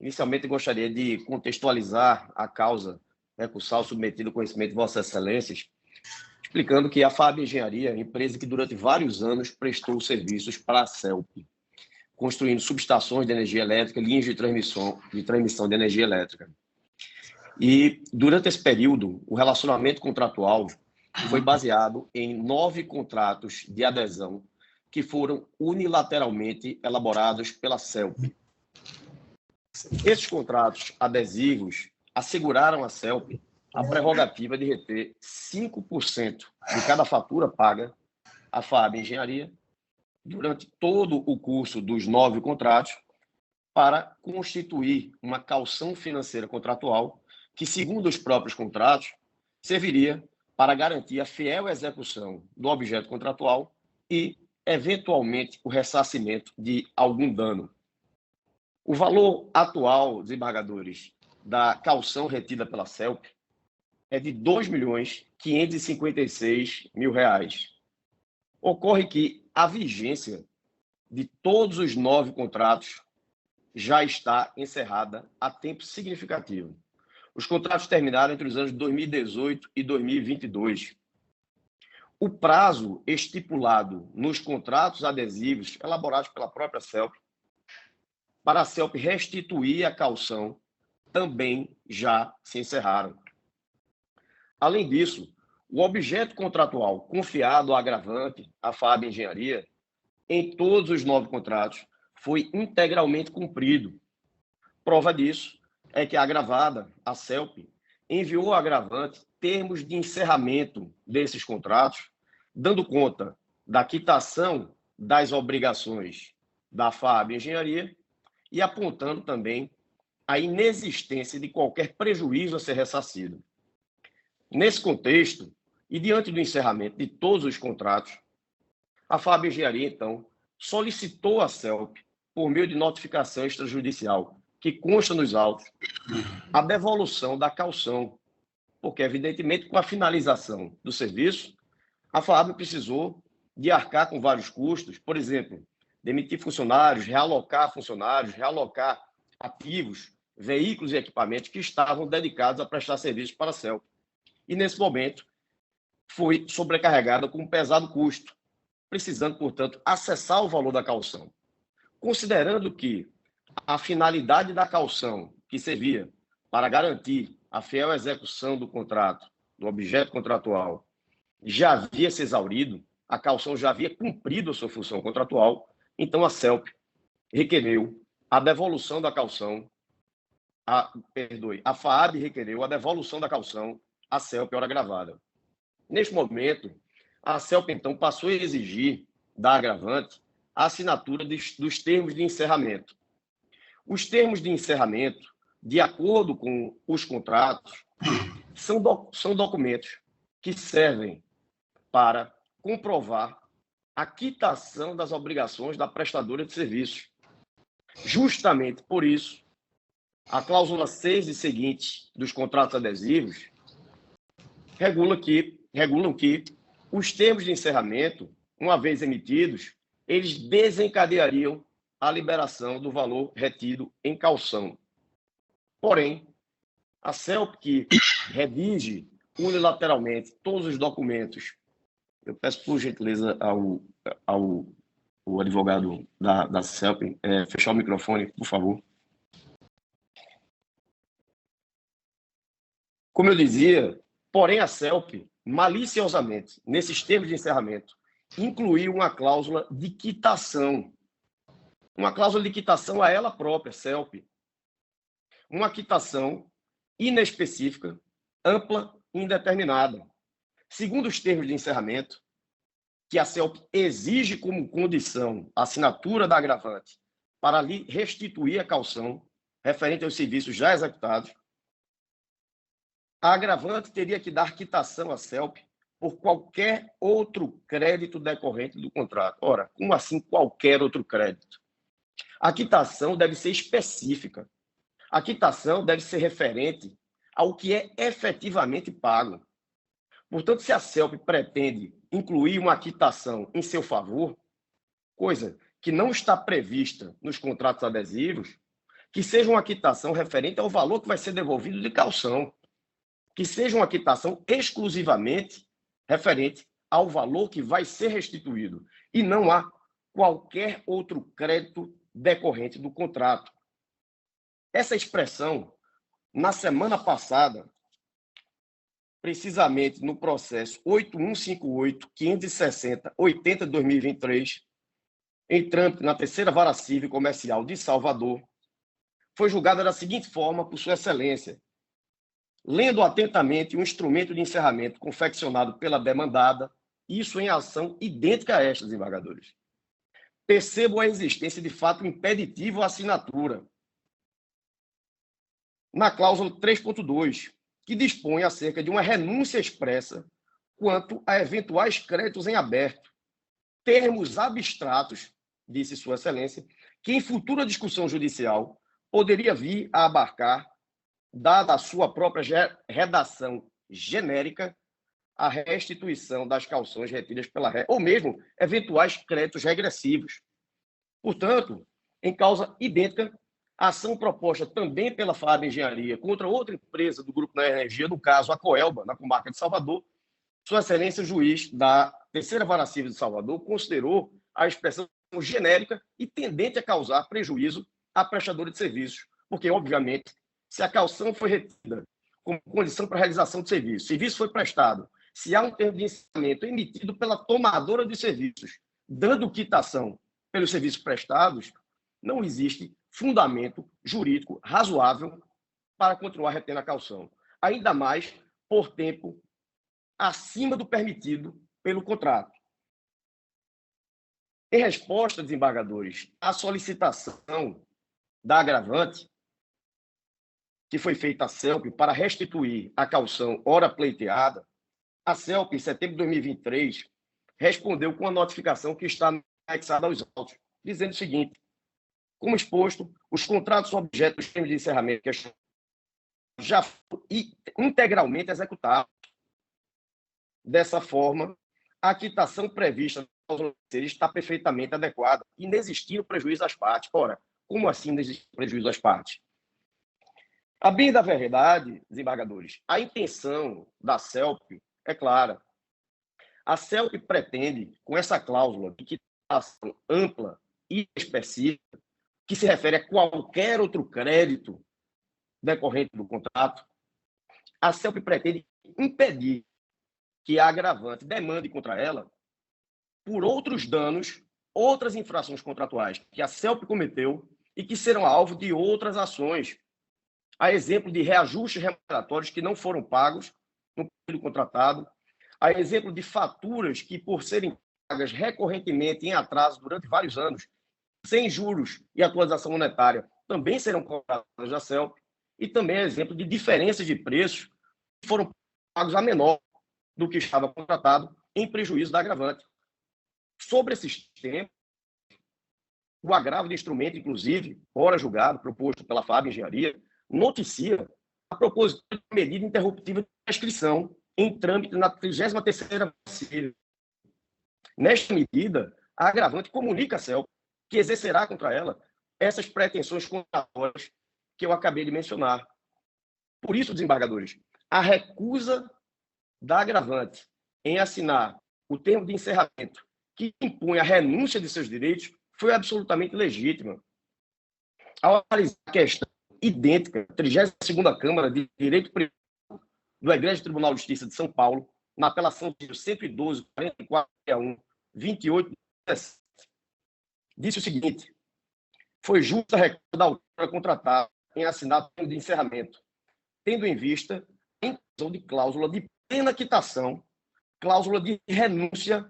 Inicialmente, gostaria de contextualizar a causa recursal submetida ao conhecimento de Vossas Excelências, explicando que a FAB Engenharia é uma empresa que durante vários anos prestou serviços para a CELP, construindo subestações de energia elétrica, linhas de transmissão de energia elétrica. E, durante esse período, o relacionamento contratual foi baseado em 9 contratos de adesão que foram unilateralmente elaborados pela CELP. Esses contratos adesivos asseguraram à CELP a prerrogativa de reter 5% de cada fatura paga à FAB Engenharia durante todo o curso dos 9 contratos para constituir uma caução financeira contratual que, segundo os próprios contratos, serviria para garantir a fiel execução do objeto contratual e, eventualmente, o ressarcimento de algum dano. O valor atual, desembargadores, da caução retida pela CELP é de R$ 2.556.000. Ocorre que a vigência de todos os 9 contratos já está encerrada a tempo significativo. Os contratos terminaram entre os anos de 2018 e 2022. O prazo estipulado nos contratos adesivos elaborados pela própria CELP para a CELP restituir a caução também já se encerraram. Além disso, o objeto contratual confiado ao agravante, a FAB Engenharia, em todos os 9 contratos, foi integralmente cumprido. Prova disso é que a agravada, a CELP, enviou ao agravante termos de encerramento desses contratos dando conta da quitação das obrigações da FAAB Engenharia e apontando também a inexistência de qualquer prejuízo a ser ressarcido. Nesse contexto, e diante do encerramento de todos os contratos, a FAAB Engenharia, então, solicitou à CELP, por meio de notificação extrajudicial, que consta nos autos, a devolução da caução, porque, evidentemente, com a finalização do serviço, a FAAB precisou de arcar com vários custos, por exemplo, demitir funcionários, realocar ativos, veículos e equipamentos que estavam dedicados a prestar serviços para a CELP. E, nesse momento, foi sobrecarregada com um pesado custo, precisando, portanto, acessar o valor da caução. Considerando que a finalidade da caução, que servia para garantir a fiel execução do contrato, do objeto contratual, já havia se exaurido, a caução já havia cumprido a sua função contratual, então a CELP requereu a devolução da caução, a FAAB requereu a devolução da caução à CELP hora gravada. Neste momento, a CELP, então, passou a exigir da agravante a assinatura dos termos de encerramento. Os termos de encerramento, de acordo com os contratos, são documentos que servem para comprovar a quitação das obrigações da prestadora de serviços. Justamente por isso, a cláusula 6 e seguinte dos contratos adesivos regulam que os termos de encerramento, uma vez emitidos, eles desencadeariam a liberação do valor retido em caução. Porém, a CELP, que redige unilateralmente todos os documentos, eu peço por gentileza ao advogado da CELP fechar o microfone, por favor. Como eu dizia, porém a CELP, maliciosamente, nesses termos de encerramento, incluiu uma cláusula de quitação. Uma cláusula de quitação a ela própria, CELP. Uma quitação inespecífica, ampla e indeterminada. Segundo os termos de encerramento, que a CELP exige como condição a assinatura da agravante para lhe restituir a caução referente aos serviços já executados, a agravante teria que dar quitação à CELP por qualquer outro crédito decorrente do contrato. Ora, como assim qualquer outro crédito? A quitação deve ser específica. A quitação deve ser referente ao que é efetivamente pago. Portanto, se a CELP pretende incluir uma quitação em seu favor, coisa que não está prevista nos contratos adesivos, que seja uma quitação referente ao valor que vai ser devolvido de caução, que seja uma quitação exclusivamente referente ao valor que vai ser restituído e não a qualquer outro crédito decorrente do contrato. Essa expressão, na semana passada, precisamente no processo 8158-560-80 de 2023, em trâmite na Terceira Vara Civil Comercial de Salvador, foi julgada da seguinte forma por Sua Excelência. Lendo atentamente o instrumento de encerramento confeccionado pela demandada, isso em ação idêntica a esta, desembargadores, percebo a existência de fato impeditivo à assinatura na cláusula 3.2, que dispõe acerca de uma renúncia expressa quanto a eventuais créditos em aberto, termos abstratos, disse Sua Excelência, que em futura discussão judicial poderia vir a abarcar, dada a sua própria redação genérica, a restituição das cauções retidas pela ré, ou mesmo eventuais créditos regressivos. Portanto, em causa idêntica, a ação proposta também pela FAAB Engenharia contra outra empresa do Grupo da Energia, no caso a Coelba, na comarca de Salvador, Sua Excelência, juiz da Terceira Vara Civil de Salvador, considerou a expressão genérica e tendente a causar prejuízo à prestadora de serviços, porque, obviamente, se a caução foi retida como condição para a realização do serviço, o serviço foi prestado, se há um termo de encerramento emitido pela tomadora de serviços, dando quitação pelos serviços prestados, não existe fundamento jurídico razoável para continuar retendo a caução. Ainda mais por tempo acima do permitido pelo contrato. Em resposta, desembargadores, à solicitação da agravante, que foi feita à CELP para restituir a caução ora pleiteada, a CELP, em setembro de 2023, respondeu com a notificação que está anexada aos autos, dizendo o seguinte: como exposto, os contratos objeto dos termos de encerramento já foram integralmente executados. Dessa forma, a quitação prevista está perfeitamente adequada, inexistindo prejuízo às partes. Ora, como assim não existe prejuízo às partes? A bem da verdade, desembargadores, a intenção da CELP é clara. A CELP pretende, com essa cláusula de quitação ampla e específica, que se refere a qualquer outro crédito decorrente do contrato, a CELP pretende impedir que a agravante demande contra ela por outros danos, outras infrações contratuais que a CELP cometeu e que serão alvo de outras ações. A exemplo de reajustes remuneratórios que não foram pagos no período contratado, a exemplo de faturas que, por serem pagas recorrentemente em atraso durante vários anos, sem juros e atualização monetária, também serão cobradas da CELP, e também a exemplo de diferenças de preços que foram pagos a menor do que estava contratado, em prejuízo da agravante. Sobre esses temas, o agravo de instrumento, inclusive, ora julgado, proposto pela FAB Engenharia, noticia a proposição de medida interruptiva de prescrição em trâmite na 33ª vacina. Nesta medida, a agravante comunica à CELP que exercerá contra ela essas pretensões contratórias que eu acabei de mencionar. Por isso, desembargadores, a recusa da agravante em assinar o termo de encerramento que impõe a renúncia de seus direitos foi absolutamente legítima. Ao analisar a questão idêntica, 32ª Câmara de Direito Privado do Egrégio Tribunal de Justiça de São Paulo, na apelação de 112, 44, 28, 17, disse o seguinte: foi justa a recusa da autora contratada em assinar o termo de encerramento, tendo em vista a inclusão de cláusula de plena quitação, cláusula de renúncia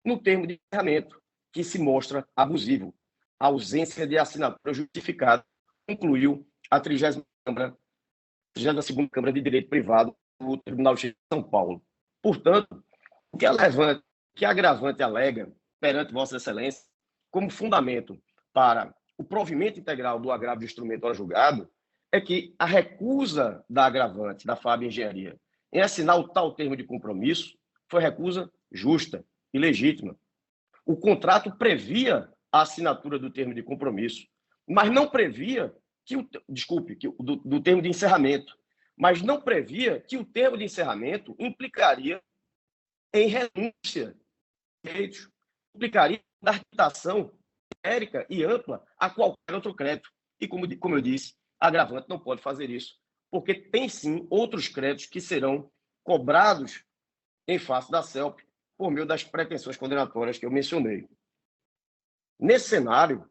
no termo de encerramento, que se mostra abusivo. A ausência de assinatura justificada concluiu a 32ª Câmara de Direito Privado do Tribunal de Justiça de São Paulo. Portanto, o que a agravante alega perante Vossa Excelência como fundamento para o provimento integral do agravo de instrumento ora julgado é que a recusa da agravante da FAB Engenharia em assinar o tal termo de compromisso foi recusa justa e legítima. O contrato previa a assinatura do termo de compromisso, mas não previa do termo de encerramento, mas não previa que o termo de encerramento implicaria em renúncia de direitos, implicaria na quitação genérica e ampla a qualquer outro crédito. E, como eu disse, a agravante não pode fazer isso, porque tem, sim, outros créditos que serão cobrados em face da CELP por meio das pretensões condenatórias que eu mencionei. Nesse cenário,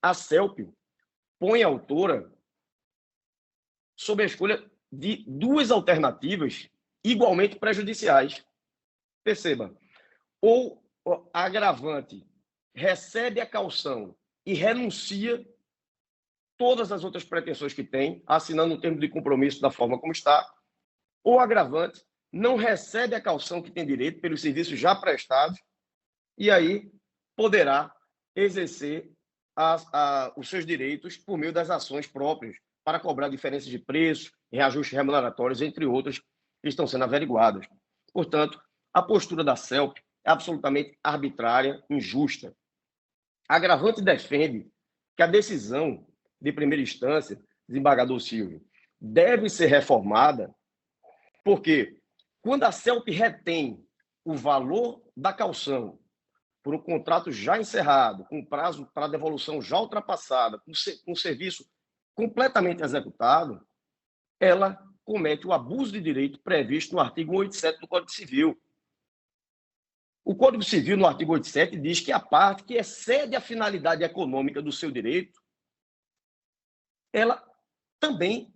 a CELP põe a autora sob a escolha de duas alternativas igualmente prejudiciais. Perceba, ou a agravante recebe a caução e renuncia todas as outras pretensões que tem, assinando o termo de compromisso da forma como está, ou a agravante não recebe a caução que tem direito pelos serviços já prestados e aí poderá exercer os seus direitos por meio das ações próprias para cobrar diferenças de preços, reajustes remuneratórios, entre outras, que estão sendo averiguadas. Portanto, a postura da CELP é absolutamente arbitrária, injusta. A agravante defende que a decisão de primeira instância, desembargador Silvio, deve ser reformada porque, quando a CELP retém o valor da caução por um contrato já encerrado, com prazo para devolução já ultrapassada, com serviço completamente executado, ela comete o abuso de direito previsto no artigo 187 do Código Civil. O Código Civil, no artigo 87, diz que a parte que excede a finalidade econômica do seu direito, ela também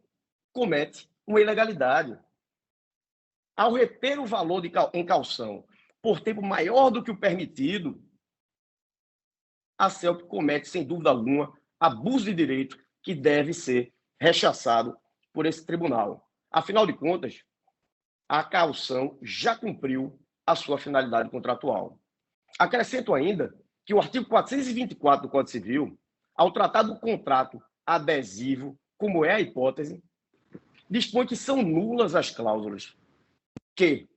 comete uma ilegalidade. Ao reter o valor em caução por tempo maior do que o permitido, a CELP comete, sem dúvida alguma, abuso de direito que deve ser rechaçado por esse tribunal. Afinal de contas, a caução já cumpriu a sua finalidade contratual. Acrescento ainda que o artigo 424 do Código Civil, ao tratar do contrato adesivo, como é a hipótese, dispõe que são nulas as cláusulas que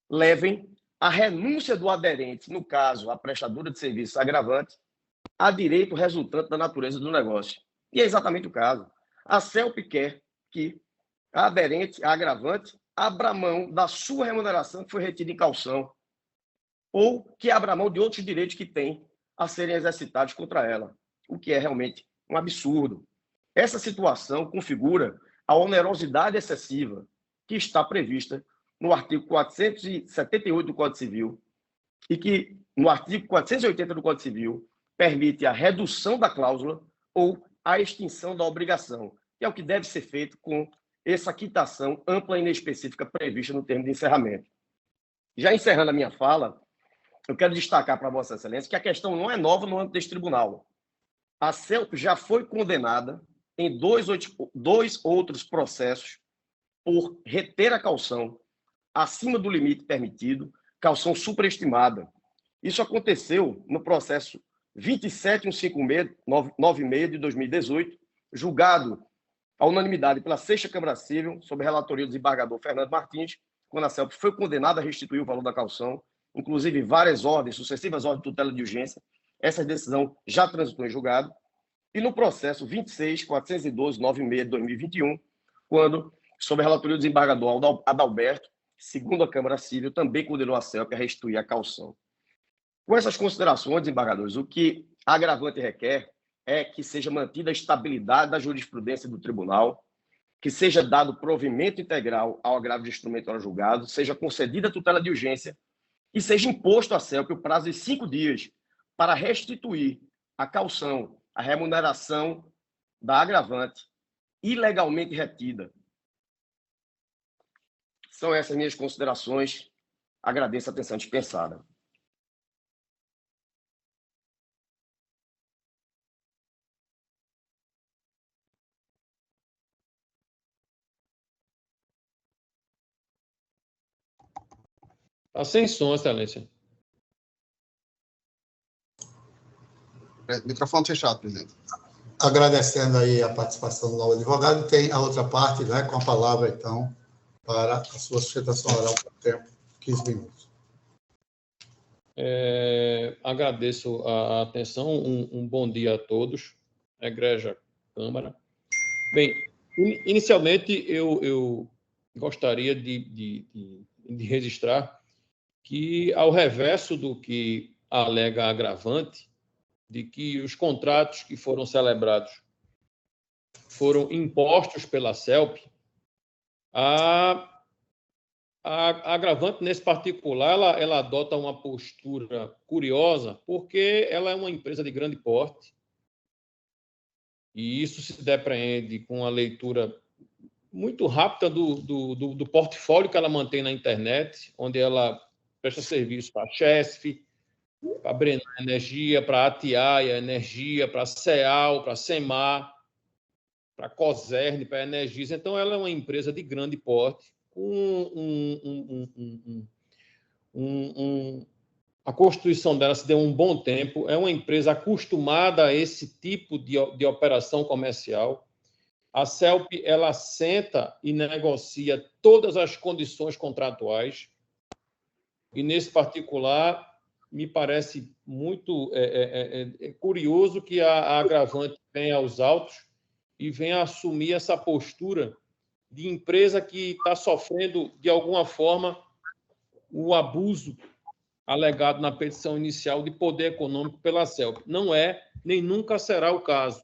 levem à renúncia do aderente, no caso, a prestadora de serviços agravante, a direito resultante da natureza do negócio. E é exatamente o caso. A CELP quer que a aderente, a agravante, abra mão da sua remuneração que foi retida em caução ou que abra mão de outros direitos que tem a serem exercitados contra ela, o que é realmente um absurdo. Essa situação configura a onerosidade excessiva que está prevista no artigo 478 do Código Civil e que, no artigo 480 do Código Civil, permite a redução da cláusula ou a extinção da obrigação, que é o que deve ser feito com essa quitação ampla e inespecífica prevista no termo de encerramento. Já encerrando a minha fala, eu quero destacar para Vossa Excelência que a questão não é nova no âmbito deste tribunal. A CELP já foi condenada em dois outros processos por reter a caução acima do limite permitido, caução superestimada. Isso aconteceu no processo 27156 de 2018, julgado à unanimidade pela 6ª Câmara Civil, sob relatoria do desembargador Fernando Martins, quando a CELP foi condenada a restituir o valor da caução, inclusive várias ordens, sucessivas ordens de tutela de urgência. Essa decisão já transitou em julgado. E no processo 2641296 de 2021, quando, sob relatoria do desembargador Adalberto, segundo a Câmara Civil, também condenou a CELP a restituir a caução. Com essas considerações, desembargadores, o que a agravante requer é que seja mantida a estabilidade da jurisprudência do tribunal, que seja dado provimento integral ao agravo de instrumento ao julgado, seja concedida a tutela de urgência e seja imposto à CELP o prazo de 5 dias para restituir a caução, a remuneração da agravante ilegalmente retida. São essas minhas considerações. Agradeço a atenção dispensada. Está sem som, Excelência. Microfone fechado, presidente. Agradecendo aí a participação do novo advogado, tem a outra parte, né, com a palavra, então, para a sua sustentação oral por tempo, 15 minutos. Agradeço a atenção, um bom dia a todos, Egregia Câmara. Bem, inicialmente eu gostaria de registrar que, ao reverso do que alega a agravante, de que os contratos que foram celebrados foram impostos pela CELP, a agravante, nesse particular, ela adota uma postura curiosa, porque ela é uma empresa de grande porte, e isso se depreende com a leitura muito rápida do portfólio que ela mantém na internet, onde ela presta serviço para a Chesf, para a Brenan Energia, para a Atiaia Energia, para a CEAL, para a SEMAR, para a COSERN, para a Energisa. Então, ela é uma empresa de grande porte, com a constituição dela se deu um bom tempo, é uma empresa acostumada a esse tipo de operação comercial. A CELP, ela senta e negocia todas as condições contratuais, e, nesse particular, me parece muito curioso que a agravante venha aos autos e venha assumir essa postura de empresa que está sofrendo, de alguma forma, o abuso alegado na petição inicial de poder econômico pela CELP. Não é, nem nunca será o caso.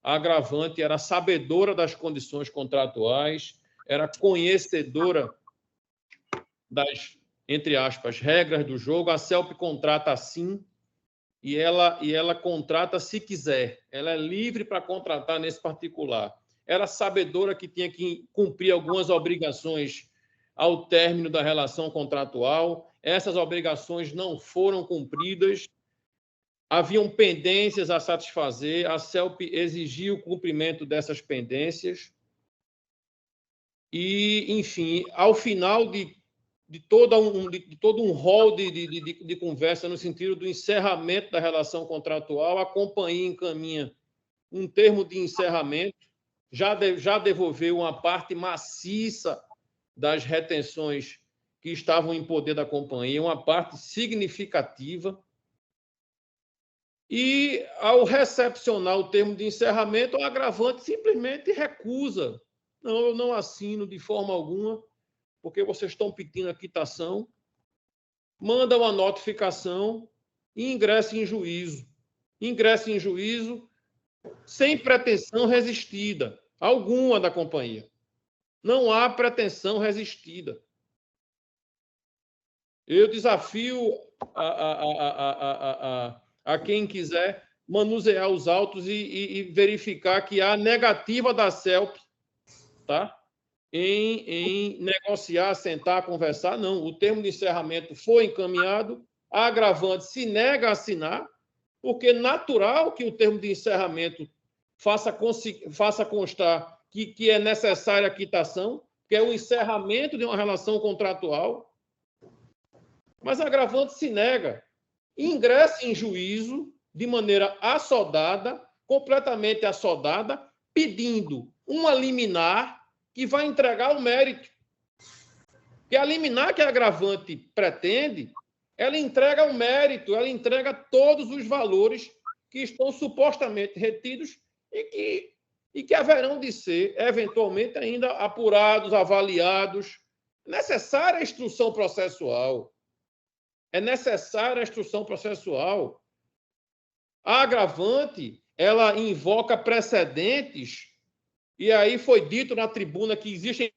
A agravante era sabedora das condições contratuais, era conhecedora das, entre aspas, regras do jogo. A CELP contrata assim e ela contrata se quiser. Ela é livre para contratar nesse particular. Era sabedora que tinha que cumprir algumas obrigações ao término da relação contratual. Essas obrigações não foram cumpridas, haviam pendências a satisfazer, a CELP exigiu o cumprimento dessas pendências e, enfim, ao final de todo um rol de conversa no sentido do encerramento da relação contratual, a companhia encaminha um termo de encerramento, já devolveu uma parte maciça das retenções que estavam em poder da companhia, uma parte significativa, e, ao recepcionar o termo de encerramento, o agravante simplesmente recusa. Não, eu não assino de forma alguma, porque vocês estão pedindo a quitação, manda uma notificação e ingressa em juízo. Ingressa em juízo sem pretensão resistida alguma da companhia. Não há pretensão resistida. Eu desafio a quem quiser manusear os autos e verificar que há negativa da CELP, tá? Em negociar, sentar, conversar. Não, o termo de encerramento foi encaminhado, a agravante se nega a assinar, porque é natural que o termo de encerramento faça constar que é necessária a quitação, que é o encerramento de uma relação contratual, mas a agravante se nega. Ingressa em juízo de maneira assodada, completamente assodada, pedindo uma liminar que vai entregar o mérito. Que a liminar que a agravante pretende, ela entrega o mérito, ela entrega todos os valores que estão supostamente retidos e que haverão de ser, eventualmente, ainda apurados, avaliados. É necessária a instrução processual. É necessária a instrução processual. A agravante, ela invoca precedentes, e aí foi dito na tribuna que existem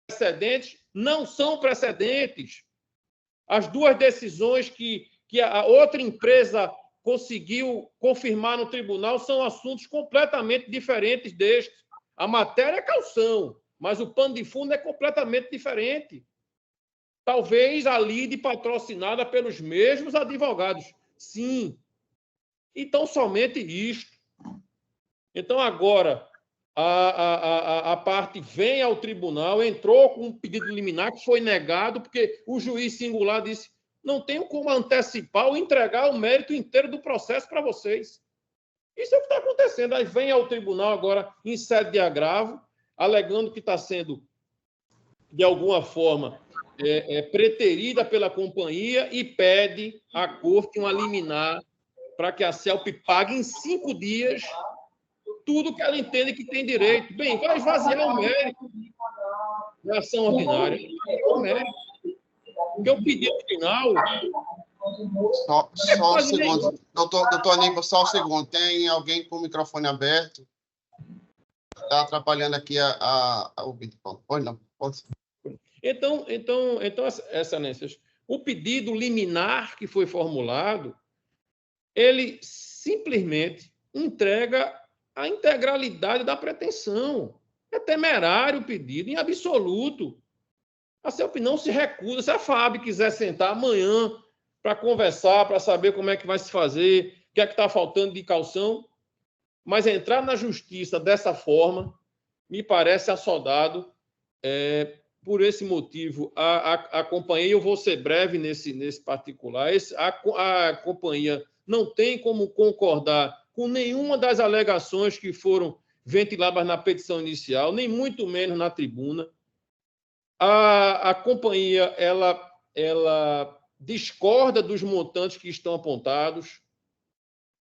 precedentes, não são precedentes. As duas decisões que a outra empresa conseguiu confirmar no tribunal são assuntos completamente diferentes destes. A matéria é caução, mas o pano de fundo é completamente diferente. Talvez a lide patrocinada pelos mesmos advogados. Sim. Então, somente isto. Então, agora, a parte vem ao tribunal, entrou com um pedido liminar que foi negado, porque o juiz singular disse: não tenho como antecipar ou entregar o mérito inteiro do processo para vocês. Isso é o que está acontecendo. Aí vem ao tribunal agora em sede de agravo, alegando que está sendo, de alguma forma, preterida pela companhia e pede à corte uma liminar para que a CELP pague em 5 dias tudo que ela entende que tem direito. Bem, vai esvaziar o mérito da ação ordinária. O mérito. Porque o pedido final... Só um segundo. Doutor Aníbal, só um segundo. Tem alguém com o microfone aberto? Está atrapalhando aqui o vídeo. Pode não. Pode ser. Então, Excelências, o pedido liminar que foi formulado, ele simplesmente entrega a integralidade da pretensão. É temerário o pedido, em absoluto. A CELP não se recusa. Se a FAB quiser sentar amanhã para conversar, para saber como é que vai se fazer, o que é que está faltando de caução, mas entrar na justiça dessa forma me parece assodado. Por esse motivo, a companhia, eu vou ser breve nesse particular, a companhia não tem como concordar com nenhuma das alegações que foram ventiladas na petição inicial, nem muito menos na tribuna. A companhia ela discorda dos montantes que estão apontados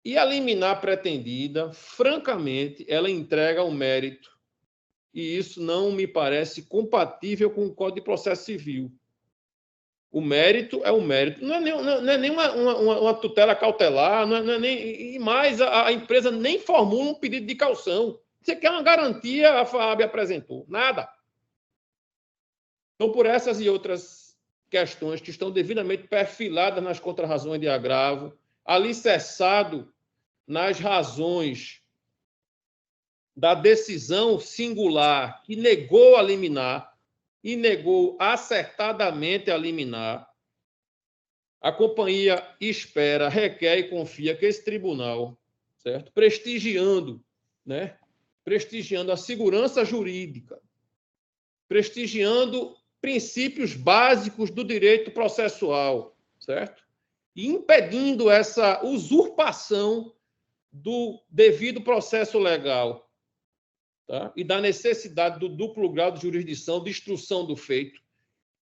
e a liminar pretendida, francamente, ela entrega o mérito. E isso não me parece compatível com o Código de Processo Civil. O mérito é o mérito. Não é nem uma tutela cautelar, e mais, a empresa nem formula um pedido de caução. Você quer uma garantia, a FAB apresentou. Nada. Então, por essas e outras questões que estão devidamente perfiladas nas contrarrazões de agravo, alicerçado nas razões da decisão singular que negou a liminar, e negou acertadamente a liminar, a companhia espera, requer e confia que esse tribunal, certo? Prestigiando a segurança jurídica, prestigiando princípios básicos do direito processual, certo? E impedindo essa usurpação do devido processo legal, tá? E da necessidade do duplo grau de jurisdição de instrução do feito,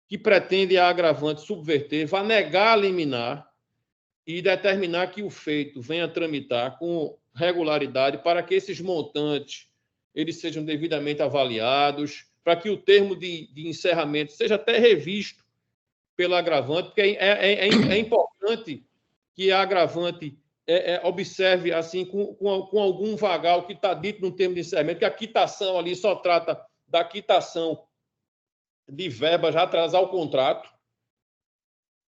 que pretende a agravante subverter, vai negar a liminar e determinar que o feito venha tramitar com regularidade para que esses montantes eles sejam devidamente avaliados, para que o termo de encerramento seja até revisto pelo agravante, porque é importante que a agravante observe assim com algum vagal que está dito no termo de encerramento, que a quitação ali só trata da quitação de verbas já atrasar o contrato,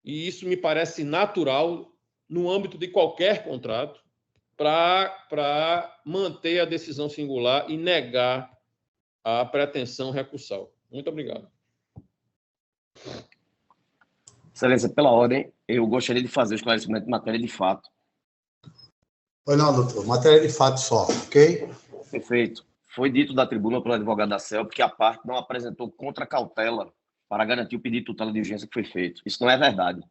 e isso me parece natural no âmbito de qualquer contrato, para manter a decisão singular e negar a pretensão recursal. Muito obrigado. Excelência, pela ordem, eu gostaria de fazer o esclarecimento de matéria de fato. Pois não, doutor. Matéria de fato só, ok? Perfeito. Foi dito da tribuna pelo advogado da CELP que a parte não apresentou contracautela para garantir o pedido de tutela de urgência que foi feito. Isso não é verdade.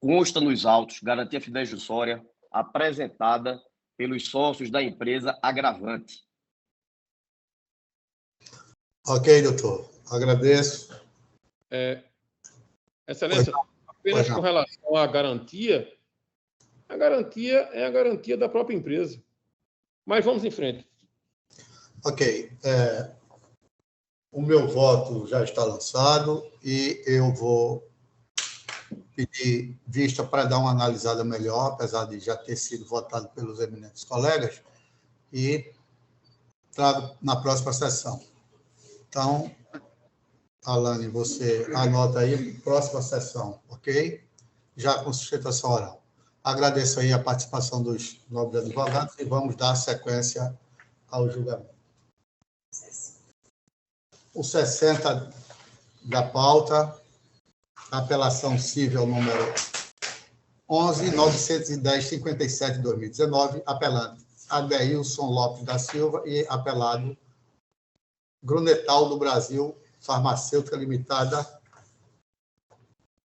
Consta nos autos garantia fidejussória apresentada pelos sócios da empresa agravante. Ok, doutor. Agradeço. Excelência, apenas com relação à garantia, a garantia é a garantia da própria empresa. Mas vamos em frente. Ok. O meu voto já está lançado e eu vou pedir vista para dar uma analisada melhor, apesar de já ter sido votado pelos eminentes colegas, e trago na próxima sessão. Então, Alane, você anota aí, próxima sessão, ok? Já com sustentação oral. Agradeço aí a participação dos nobres advogados e vamos dar sequência ao julgamento. O 60 da pauta, apelação civil número 11.910/57/2019, apelante Adeilson Lopes da Silva e apelado Grunetal do Brasil Farmacêutica Limitada.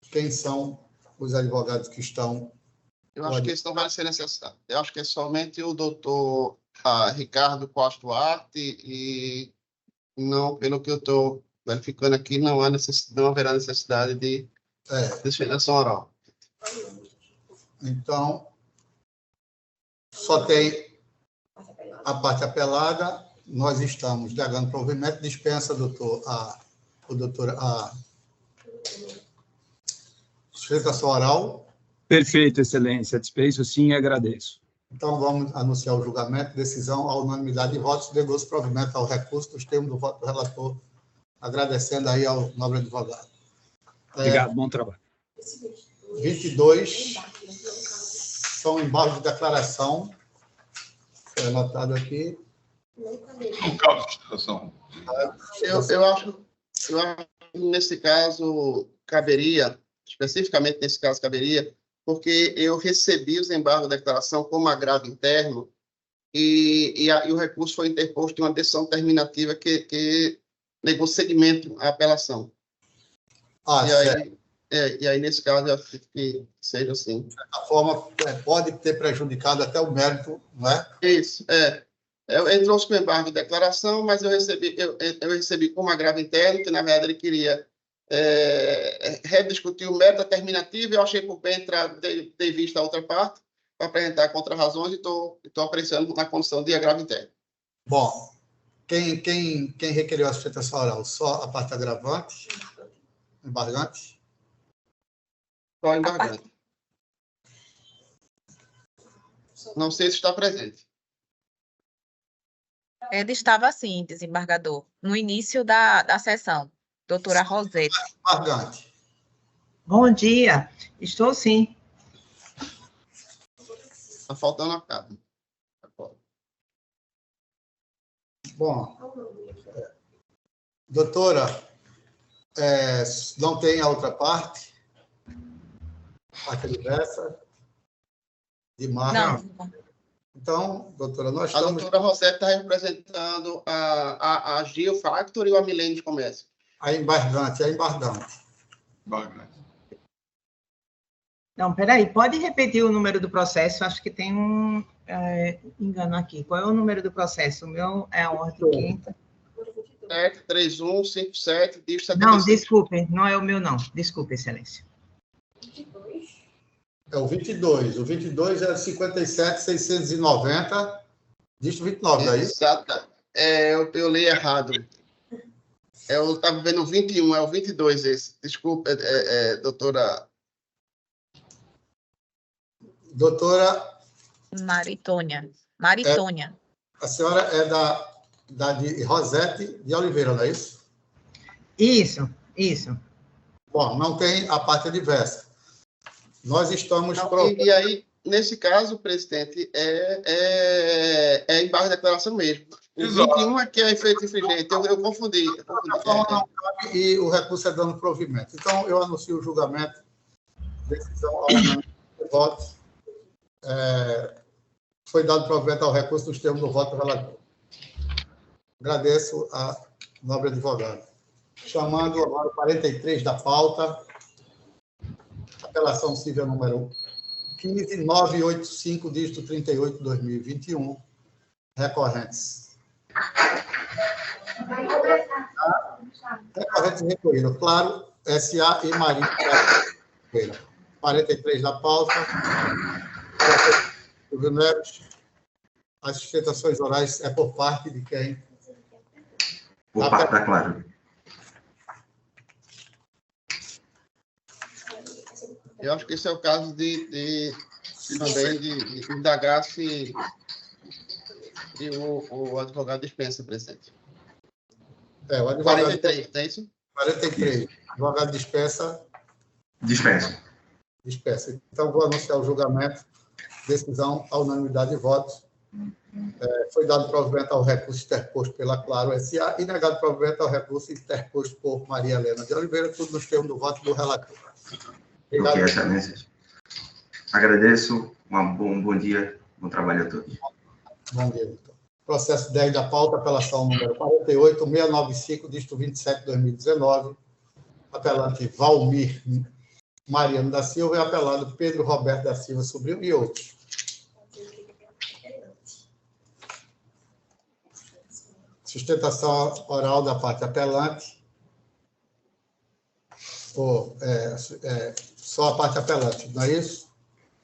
Quem são os advogados que estão? Eu acho que isso não vai ser necessário. Eu acho que é somente o doutor Ricardo Costa Duarte e não, pelo que eu estou verificando aqui, não haverá necessidade de sustentação oral. Então, só tem a parte apelada. Nós estamos negando provimento, dispensa, a sustentação oral. Perfeito, excelência. Dispenso sim e agradeço. Então, vamos anunciar o julgamento, decisão à unanimidade de votos, negou-se provimento ao recurso dos termos do voto do relator, agradecendo aí ao nobre advogado. Obrigado, bom trabalho. 22 são embargos de declaração, foi anotado aqui. No caso de situação. Eu acho que nesse caso caberia, especificamente nesse caso caberia, porque eu recebi os embargos de declaração como agravo interno e o recurso foi interposto em uma decisão terminativa que negou seguimento à apelação. E aí, nesse caso, eu acho que seja assim. De certa forma, pode ter prejudicado até o mérito, não é? Isso, Ele trouxe com embargo de declaração, mas eu recebi como agravo interno, que, na verdade, ele queria rediscutir o mérito da terminativa, e eu achei por bem ter visto a outra parte, para apresentar contra-razões, e estou apreciando na condição de agravo interno. Bom, quem requeriu a sustentação oral? Só a parte agravante? Embargante? Só embargante. Não sei se está presente. Ele estava assim, desembargador, no início da sessão. Doutora Rosete. Embargante. Bom dia. Estou sim. Está faltando a carta. Bom, doutora, Não tem a outra parte? Parte diversa? De marca? Não. Então, doutora, nós A estamos... doutora Rosete está representando a Geofactory ou a Milênio de Comércio? A embargante. Não, peraí, pode repetir o número do processo? Acho que tem um engano aqui. Qual é o número do processo? O meu é a ordem quinta. 73157, dígito 76. Não, desculpe, não é o meu, não. Desculpe, Excelência. É o 22. O 22 é 57.690, dígito 29, não é isso? Exato. Eu li errado. Eu estava vendo o 21, é o 22 esse. Desculpa, doutora... Maritônia. A senhora é da de Rosete de Oliveira, não é isso? Isso. Bom, não tem a parte diversa. Nós estamos... E aí, nesse caso, presidente, é embargo de declaração mesmo. O 21 aqui é efeito infringente. Eu confundi. A forma não cabe e o recurso é dano provimento. Então, eu anuncio o julgamento. Decisão ao voto. Foi dado provimento ao recurso dos termos do voto do relator. Agradeço a nobre advogada. Chamando agora o 43 da pauta. Apelação civil número 15985, dígito 38, 2021. Recorrentes. Recorrentes recolhidos. Claro, SA e Marinho. 43 da pauta. Silvio Neves. As sustentações orais é por parte de quem? Por parte da Clara. Eu acho que esse é o caso também de indagar se o advogado dispensa, presidente. O advogado... 43, é isso? 43. Advogado dispensa? Dispensa. Então, vou anunciar o julgamento. Decisão à unanimidade de votos. Foi dado provimento ao recurso interposto pela Claro S.A. e negado provimento ao recurso interposto por Maria Helena de Oliveira, tudo nos termos do voto do relator. Obrigado. Ok, excelências. Agradeço. Bom dia, bom trabalho a todos. Bom dia, doutor. Processo 10 da pauta, apelação número 48695, dígito 27, 2019. Apelante Valmir Mariano da Silva e apelado Pedro Roberto da Silva Sobrinho e outros. Sustentação oral da parte apelante. Só a parte apelante, não é isso?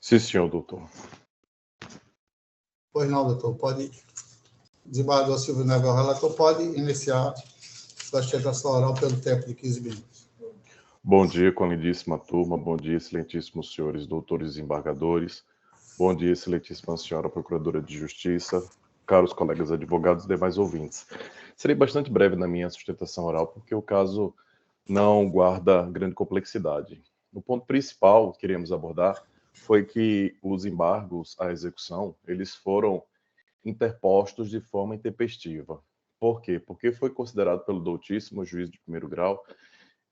Sim, senhor, doutor. Pois não, doutor. Pode... Desembargador Silvio Neves, o relator, pode iniciar sua sustentação oral pelo tempo de 15 minutos. Bom dia, com a lindíssima turma. Bom dia, excelentíssimos senhores doutores desembargadores. Bom dia, excelentíssima senhora procuradora de justiça, caros colegas advogados e demais ouvintes. Serei bastante breve na minha sustentação oral, porque o caso não guarda grande complexidade. O ponto principal que queremos abordar foi que os embargos à execução, eles foram interpostos de forma intempestiva. Por quê? Porque foi considerado pelo doutíssimo juiz de primeiro grau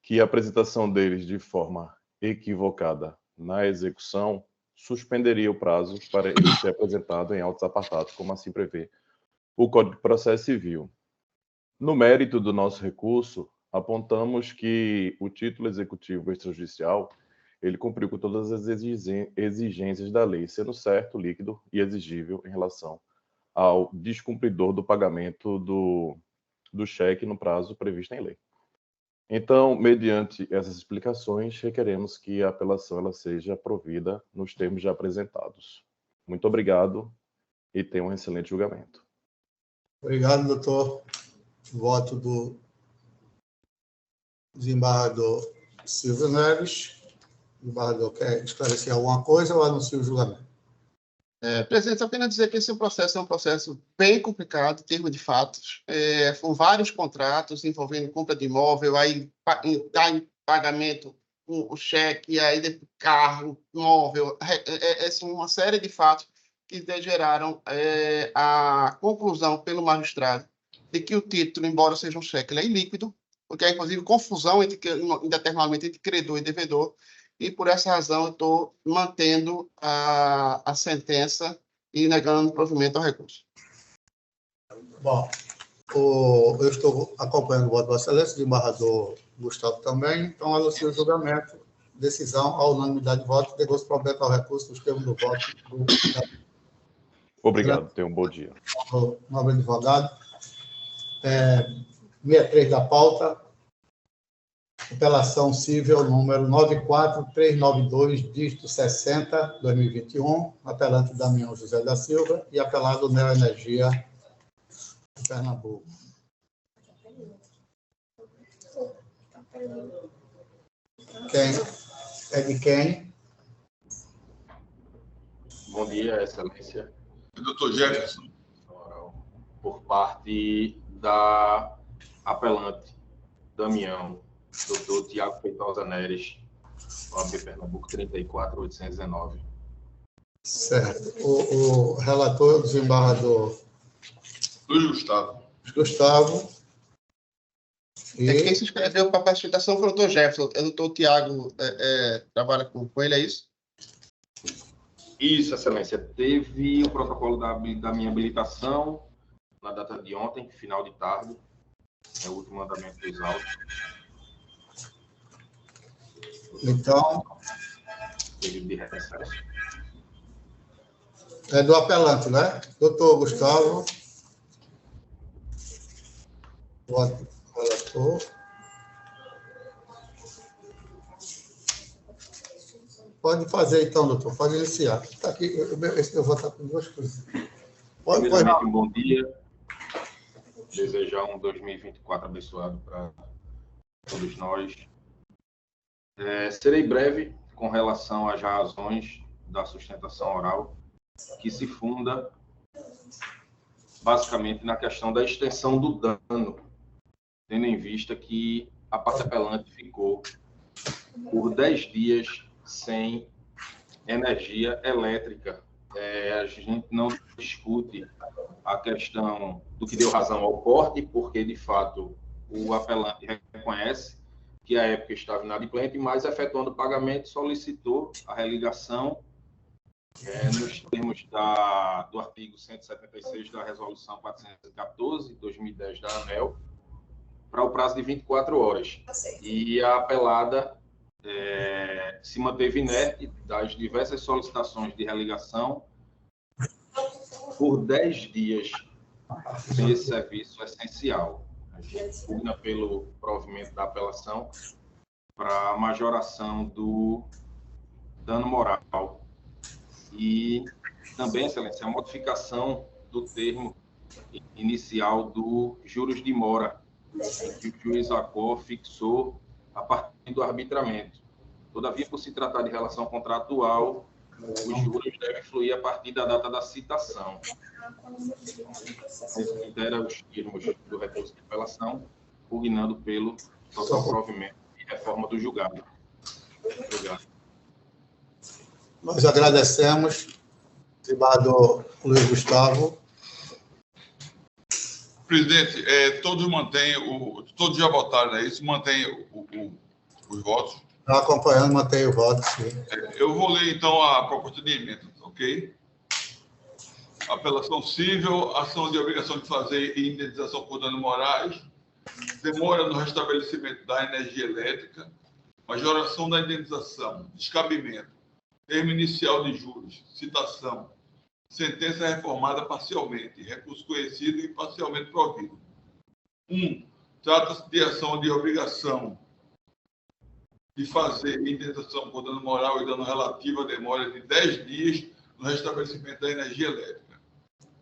que a apresentação deles de forma equivocada na execução suspenderia o prazo para ele ser apresentado em autos apartados, como assim prevê o Código de Processo Civil. No mérito do nosso recurso, apontamos que o título executivo extrajudicial ele cumpriu com todas as exigências da lei, sendo certo, líquido e exigível em relação ao descumpridor do pagamento do cheque no prazo previsto em lei. Então, mediante essas explicações, requeremos que a apelação ela seja provida nos termos já apresentados. Muito obrigado e tenha um excelente julgamento. Obrigado, doutor. Voto do desembargador Silvio Neves. O desembargador quer esclarecer alguma coisa ou anuncia o julgamento? Presidente, apenas dizer que esse processo é um processo bem complicado, em termos de fatos. Foram vários contratos envolvendo compra de imóvel, aí dar em pagamento o cheque, aí carro, imóvel, uma série de fatos que geraram a conclusão pelo magistrado de que o título, embora seja um cheque, ele é ilíquido porque há, inclusive, confusão em determinado momento entre credor e devedor, e por essa razão eu estou mantendo a sentença e negando o provimento ao recurso. Bom, eu estou acompanhando o voto da Excelência, o desembargador Gustavo também, então anuncio o julgamento, decisão à unanimidade de voto, negócio provimento ao recurso dos termos do voto do... Obrigado, tenha um bom dia. Nobre advogado. 63 da pauta, apelação civil número 94392, dígito 60, 2021, apelante Damião José da Silva e apelado Neoenergia de Pernambuco. Quem? É de quem? Bom dia, Excelência. Doutor Jefferson. Por parte da apelante Damião, doutor Tiago Feitosa Neres, OAB Pernambuco 34819. Certo. O relator, o desembargador Luiz Gustavo. Gustavo. Quem se inscreveu para a participação foi o doutor Jefferson. O doutor Tiago trabalha com ele, é isso? Isso, Excelência. Teve o protocolo da minha habilitação na data de ontem, final de tarde. É o último andamento dos autos. Então, Período de recesso. é do apelante, né? Doutor Gustavo. Voto relator. Pode fazer, então, doutor. Pode iniciar. Está aqui, eu vou estar com duas coisas. Primeiramente, um bom dia. Desejar um 2024 abençoado para todos nós. Serei breve com relação às razões da sustentação oral, que se funda basicamente na questão da extensão do dano, tendo em vista que a parte apelante ficou por 10 dias sem energia elétrica. A gente não discute a questão do que deu razão ao corte, porque, de fato, o apelante reconhece que a época estava inadimplente, mas, efetuando o pagamento, solicitou a religação nos termos do artigo 176 da Resolução 414, 2010, da ANEEL, para o prazo de 24 horas. E a apelada se manteve inerte das diversas solicitações de religação por 10 dias sem esse serviço essencial. A gente pugna pelo provimento da apelação para a majoração do dano moral e também, Excelência, a modificação do termo inicial do juros de mora, que o juiz Acor fixou a partir do arbitramento. Todavia, por se tratar de relação contratual, os juros devem fluir a partir da data da citação. Considera os termos do recurso de apelação, pugnando pelo total provimento e reforma do julgado. Obrigado. Nós agradecemos, desembargador Luiz Gustavo. Presidente, todos já votaram, é isso? Mantém os votos? Está acompanhando, mantém o voto, sim. Eu vou ler, então, a proposta de emenda, ok? Apelação civil, ação de obrigação de fazer e indenização por danos morais, demora no restabelecimento da energia elétrica, majoração da indenização, descabimento, termo inicial de juros, citação, sentença reformada parcialmente, recurso conhecido e parcialmente provido. 1. Trata-se de ação de obrigação de fazer indenização por dano moral e dano relativo à demora de 10 dias no restabelecimento da energia elétrica.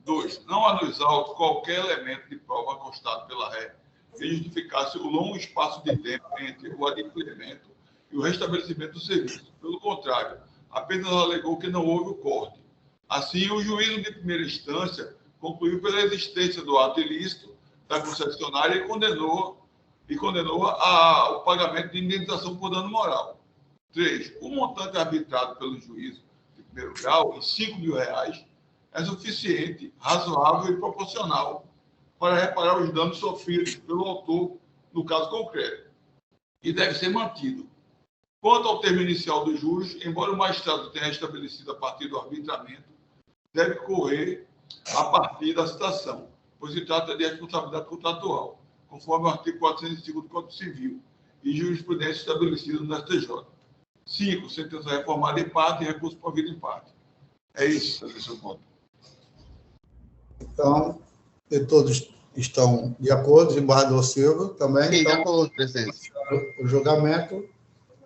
2. Não há nos autos qualquer elemento de prova constado pela ré que justificasse o longo espaço de tempo entre o adimplemento e o restabelecimento do serviço. Pelo contrário, apenas alegou que não houve o corte. Assim, o juízo de primeira instância concluiu pela existência do ato ilícito da concessionária e condenou o pagamento de indenização por dano moral. 3. O montante arbitrado pelo juízo de primeiro grau, em R$5.000, é suficiente, razoável e proporcional para reparar os danos sofridos pelo autor no caso concreto, e deve ser mantido. Quanto ao termo inicial dos juros, embora o magistrado tenha estabelecido a partir do arbitramento, deve correr a partir da citação, pois se trata de responsabilidade contratual, conforme o artigo 405 do Código Civil e jurisprudência estabelecida no STJ. 5. Sentença reformada em parte e recurso provido em parte. É isso, esse é o ponto. Então, todos estão de acordo, desembargador Silva também. Sim, então, de acordo, presidente. O julgamento,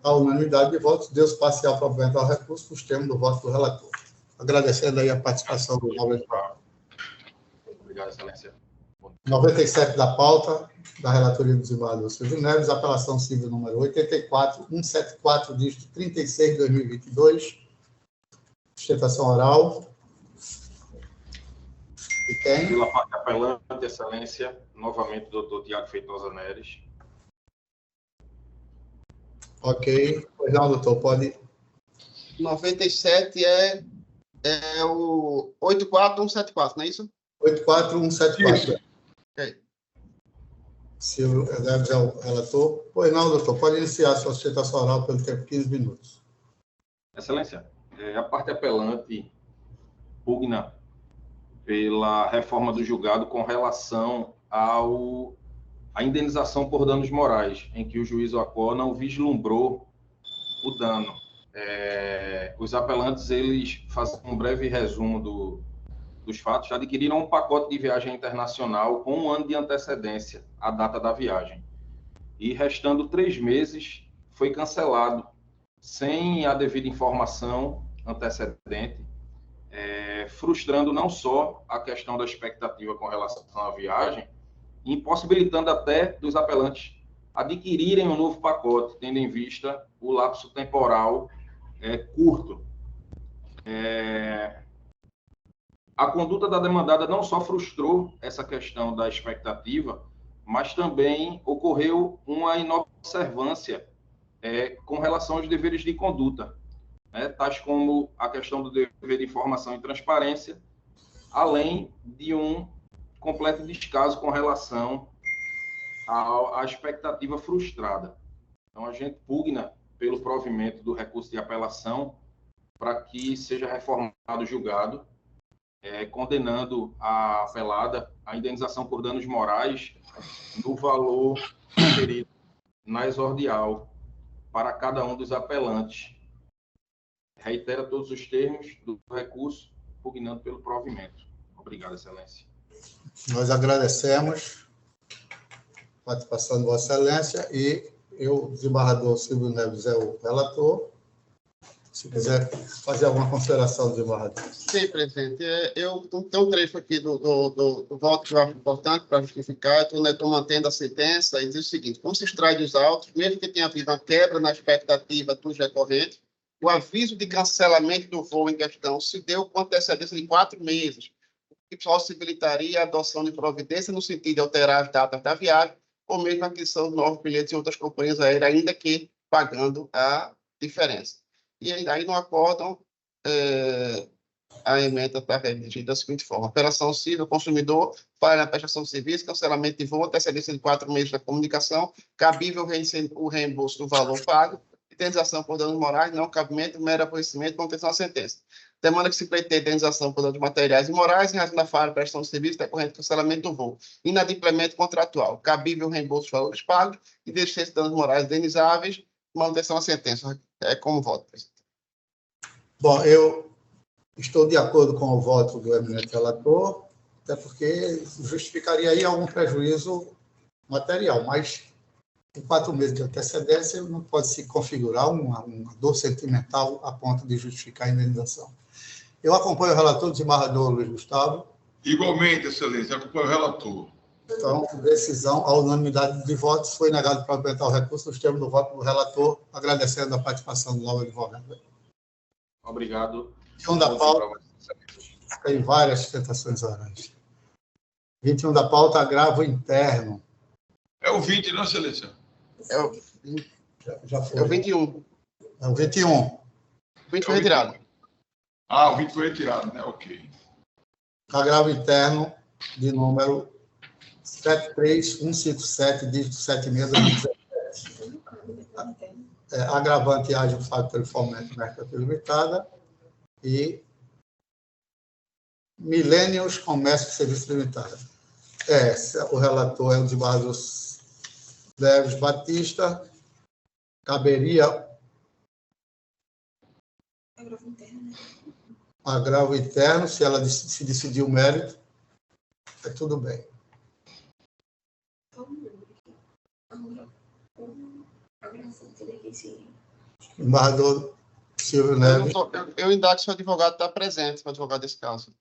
a unanimidade de votos, deu parcial provimento ao recurso, nos termos do voto do relator. Agradecendo aí a participação do nobre advogado. Obrigado, excelência. 97 da pauta, da relatoria do desembargador Silvio Neves, apelação civil número 84.174, dígito 36 de 2022, sustentação oral. E tem? Pela parte apelante, excelência, novamente, doutor Tiago Feitosa Neres. Ok. Pois não, doutor, pode... 97 é o 84174, não é isso? 84174. Ok. Silvio Neves é o relator. Pois não, doutor, pode iniciar a sua sustentação oral pelo tempo de 15 minutos. Excelência, a parte apelante pugna pela reforma do julgado com relação à indenização por danos morais, em que o juiz Oacó não vislumbrou o dano. Os apelantes, eles fazem um breve resumo dos fatos, adquiriram um pacote de viagem internacional com 1 ano de antecedência à data da viagem. E, restando 3 meses, foi cancelado, sem a devida informação antecedente, frustrando não só a questão da expectativa com relação à viagem, impossibilitando até dos apelantes adquirirem um novo pacote, tendo em vista o lapso temporal curto. A conduta da demandada não só frustrou essa questão da expectativa, mas também ocorreu uma inobservância com relação aos deveres de conduta, tais como a questão do dever de informação e transparência, além de um completo descaso com relação à expectativa frustrada. Então, a gente pugna pelo provimento do recurso de apelação para que seja reformado o julgado, condenando a apelada à indenização por danos morais no valor referido na exordial para cada um dos apelantes. Reitera todos os termos do recurso, pugnando pelo provimento. Obrigado, excelência. Nós agradecemos a participação de Vossa Excelência e eu, desembargador Silvio Neves, é o relator. Se quiser fazer alguma consideração, desembargador. Sim, presidente. Eu tenho um trecho aqui do voto que eu acho importante para justificar. Estou mantendo a sentença e diz o seguinte: como se extrai dos autos, mesmo que tenha havido uma quebra na expectativa dos recorrentes, o aviso de cancelamento do voo em questão se deu com antecedência de 4 meses, o que possibilitaria a adoção de providência no sentido de alterar as datas da viagem, ou mesmo a aquisição de novos bilhetes em outras companhias aéreas, ainda que pagando a diferença. E aí no acórdão, a emenda está redigida da seguinte forma: operação civil, consumidor, falha na prestação de serviço, cancelamento de voo, antecedência de 4 meses da comunicação, cabível o reembolso do valor pago, indenização por danos morais, não cabimento, mero aborrecimento, manutenção da sentença. Demanda que se pleiteie indenização por danos materiais e morais, em razão da falha na prestação de serviço, decorrente do cancelamento do voo. Inadimplemento contratual, cabível reembolso dos valores pagos, e desistência de danos morais indenizáveis, manutenção da sentença. Como voto, presidente. Bom, eu estou de acordo com o voto do eminente relator, até porque justificaria aí algum prejuízo material, mas com 4 meses de antecedência não pode se configurar uma dor sentimental a ponto de justificar a indenização. Eu acompanho o relator, desembargador Luiz Gustavo. Igualmente, excelência, acompanho o relator. Então, decisão, a unanimidade de votos, foi negado para apresentar o recurso nos termos do voto do relator, agradecendo a participação do novo advogado. Obrigado. 21 da pauta, tem várias sustentações orais. 21 da pauta, agravo interno. É o 20, não, excelência? Já foi. É o 21. É o 21. O 20 foi retirado. Ah, o 20 foi retirado, né? Ok. Agravo interno de número 73157, dígito 76, 2017. Agravante ágil Fábio pelo Fomento Mercantil Limitada e Millenniums Comércio e Serviço Limitada. O relator é o desembargador Leves Batista. Caberia agravo interno, se ela se decidir o mérito, é tudo bem. Embargador Silvio Neves. Eu indago se o advogado está presente, o advogado desse caso.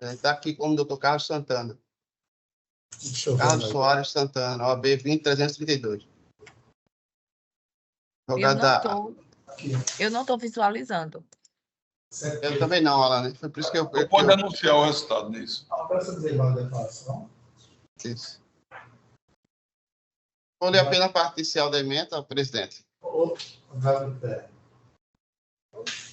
Ele está aqui como doutor Carlos Santana. Carlos Soares Santana, OAB 20332. Eu não estou visualizando. Eu também não, Alan. Foi por isso que eu pode anunciar o resultado nisso. Isso. Vou ler apenas a parte inicial da emenda, presidente.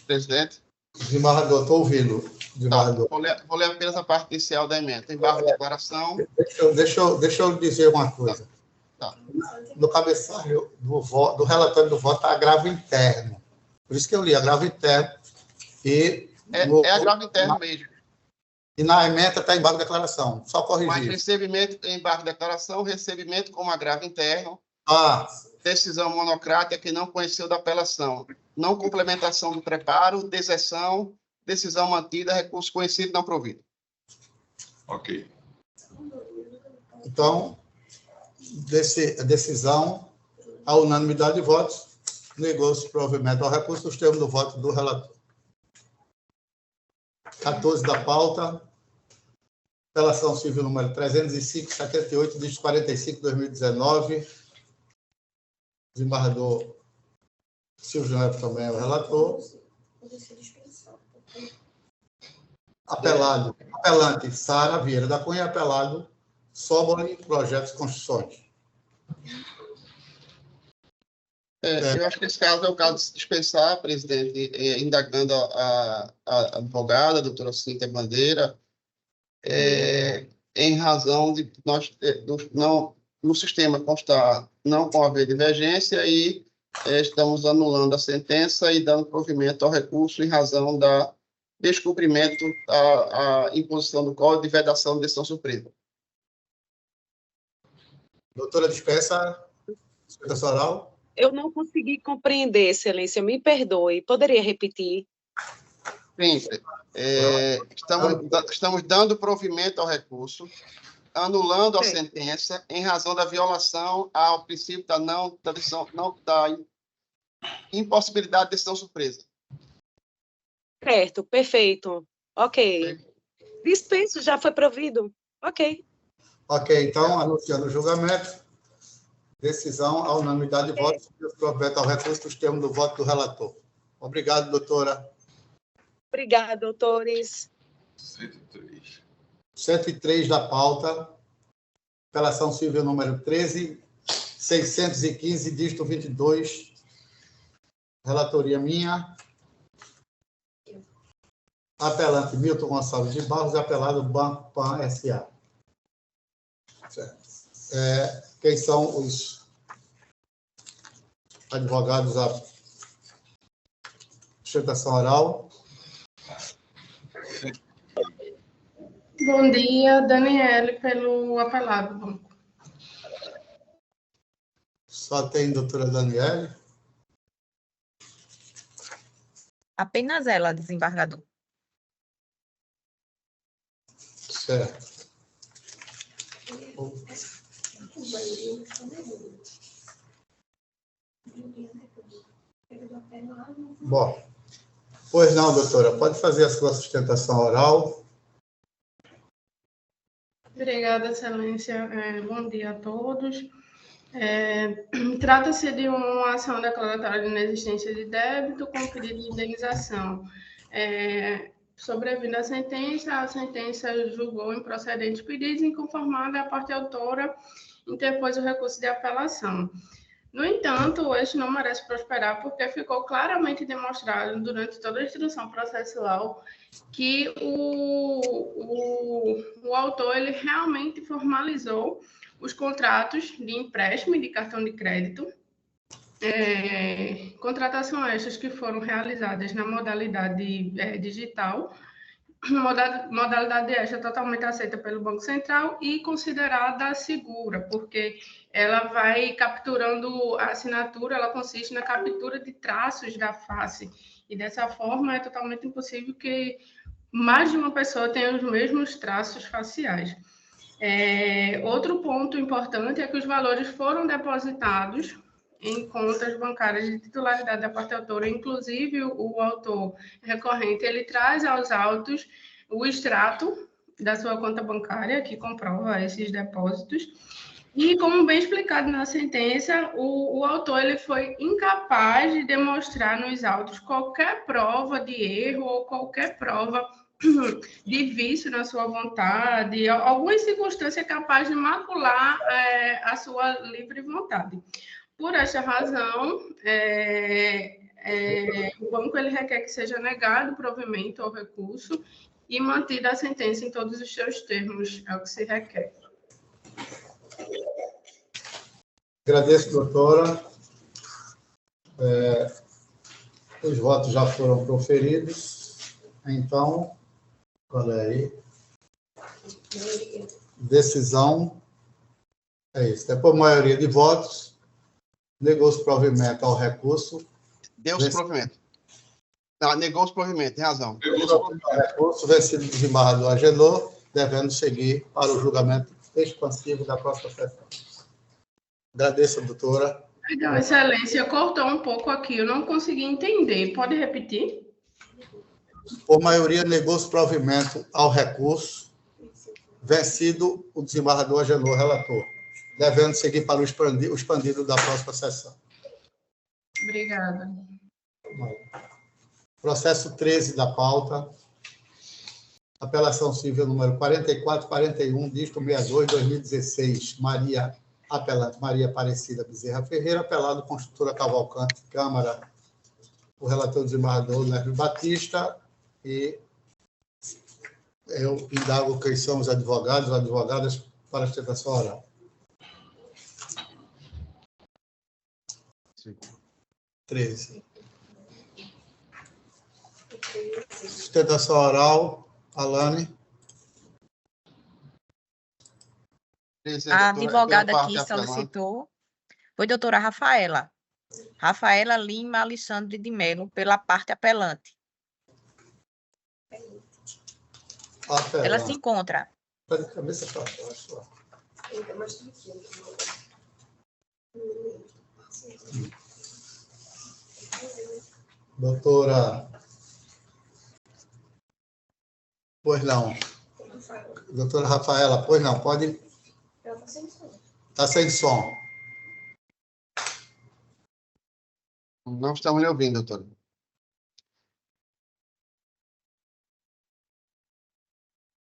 Presidente? Desembargador, estou ouvindo. Desembargador. Vou ler apenas a parte inicial da emenda. Embargo de declaração. Deixa eu dizer uma coisa. Tá. No cabeçalho do relatório do voto, está agravo interno. Por isso que eu li agravo interno. É agravo interno mesmo. E na emenda está embargo de declaração. Só corrigir. Mas recebimento, embargo de declaração, recebimento como agravo interno. Decisão monocrática que não conheceu da apelação. Não complementação do preparo, deserção, decisão mantida, recurso conhecido não provido. Ok. Então, decisão, a unanimidade de votos, negou-se provimento ao recurso nos termos do voto do relator. 14 da pauta, apelação civil número 305/78, dígito 45, 2019. Desembargador Silvio Neto também é o relator. Apelante Sara Vieira da Cunha, apelado Soboli Projetos e Construções. Eu acho que esse caso é o caso de se dispensar, presidente, indagando a advogada, a doutora Cíntia Bandeira, em razão de no sistema constar não com haver divergência e estamos anulando a sentença e dando provimento ao recurso em razão da descumprimento da imposição do Código de Vedação de Decisão Surpresa. Doutora, dispensa oral. Eu não consegui compreender, excelência, me perdoe. Poderia repetir? Sim, estamos dando provimento ao recurso, anulando a sentença em razão da violação ao princípio da impossibilidade de decisão surpresa. Certo, perfeito. Ok. Dispenso, já foi provido. Ok. Ok, então, anunciando o julgamento, decisão à unanimidade de votos, provimento ao recurso dos termos do voto do relator. Obrigado, doutora. Obrigada, doutores. 103 da pauta, apelação civil número 13.615, dígito 22, relatoria minha. Apelante Milton Gonçalves de Barros, apelado Banco Pan S.A. Quem são os advogados à sustentação oral? Bom dia, Daniele, pelo apelado banco. Só tem doutora Daniele? Apenas ela, desembargador. Certo. Bom, pois não, doutora, pode fazer a sua sustentação oral. Obrigada, excelência. Bom dia a todos. Trata-se de uma ação declaratória de inexistência de débito com pedido de indenização. Sobrevindo a sentença julgou improcedente pedidos inconformada a parte autora interpôs o recurso de apelação. No entanto, este não merece prosperar porque ficou claramente demonstrado durante toda a instrução processual que o autor ele realmente formalizou os contratos de empréstimo e de cartão de crédito, contratação estas que foram realizadas na modalidade digital, modalidade esta totalmente aceita pelo Banco Central e considerada segura, porque ela vai capturando a assinatura, ela consiste na captura de traços da face, e dessa forma é totalmente impossível que mais de uma pessoa tenha os mesmos traços faciais. Outro ponto importante é que os valores foram depositados em contas bancárias de titularidade da parte autora, inclusive o autor recorrente, ele traz aos autos o extrato da sua conta bancária, que comprova esses depósitos, e como bem explicado na sentença, o autor ele foi incapaz de demonstrar nos autos qualquer prova de erro ou qualquer prova de vício na sua vontade, alguma circunstância capaz de macular a sua livre vontade. Por esta razão, o banco ele requer que seja negado o provimento ao recurso e mantida a sentença em todos os seus termos, é o que se requer. Agradeço, doutora. Os votos já foram proferidos. Então, qual é aí? Decisão. É isso. Depois, maioria de votos. Negou-se provimento ao recurso. Deu-se provimento. Não, negou-se provimento, tem razão. O recurso vencido do desembargador Agenor, devendo seguir para o julgamento expansivo da próxima sessão. Agradeço, doutora. Então, excelência, cortou um pouco aqui, eu não consegui entender. Pode repetir? Por maioria, negou-se provimento ao recurso, vencido o desembargador Agenor, relator, devendo seguir para o expandido da próxima sessão. Obrigada. Processo 13 da pauta. Apelação civil número 4441, dígito 62, 2016. Apelante Maria Aparecida Bezerra Ferreira, apelado Construtora Cavalcante, Câmara, o relator desembargador Nélio Batista, e eu indago quem são os advogados ou advogadas para a sustentação oral. Sim. 13. Sustentação oral, Alane. A advogada que solicitou foi a doutora Rafaela. Rafaela Lima Alexandre de Melo, pela parte apelante. Ela se encontra. Faz a cabeça para baixo. Doutora. Pois não. Doutora Rafaela, pois não, pode. Ela está sem som. Está sem som. Não estamos lhe ouvindo, doutora.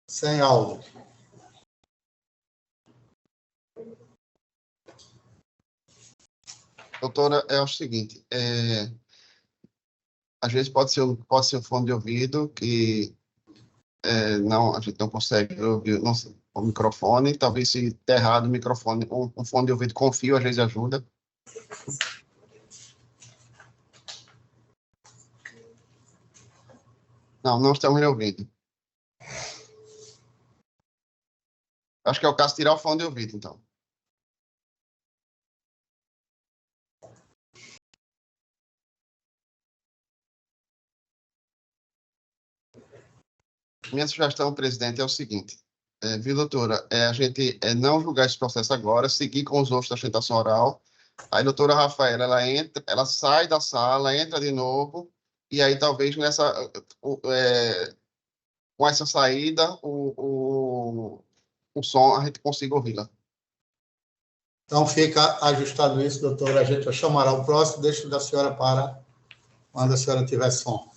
Sem áudio. Doutora, é o seguinte, às vezes pode ser um fone de ouvido que a gente não consegue ouvir o microfone, talvez se der errado o microfone, um fone de ouvido com fio às vezes ajuda. Não estamos lhe ouvindo. Acho que é o caso de tirar o fone de ouvido, então. Minha sugestão, presidente, é o seguinte. Viu, doutora? A gente não julgar esse processo agora, seguir com os outros da sustentação oral. Aí, a doutora Rafaela, ela sai da sala, entra de novo, e aí talvez com essa saída, o som, a gente consiga ouvi-la. Então, fica ajustado isso, doutora. A gente chamará o próximo, deixo da senhora para quando a senhora tiver som.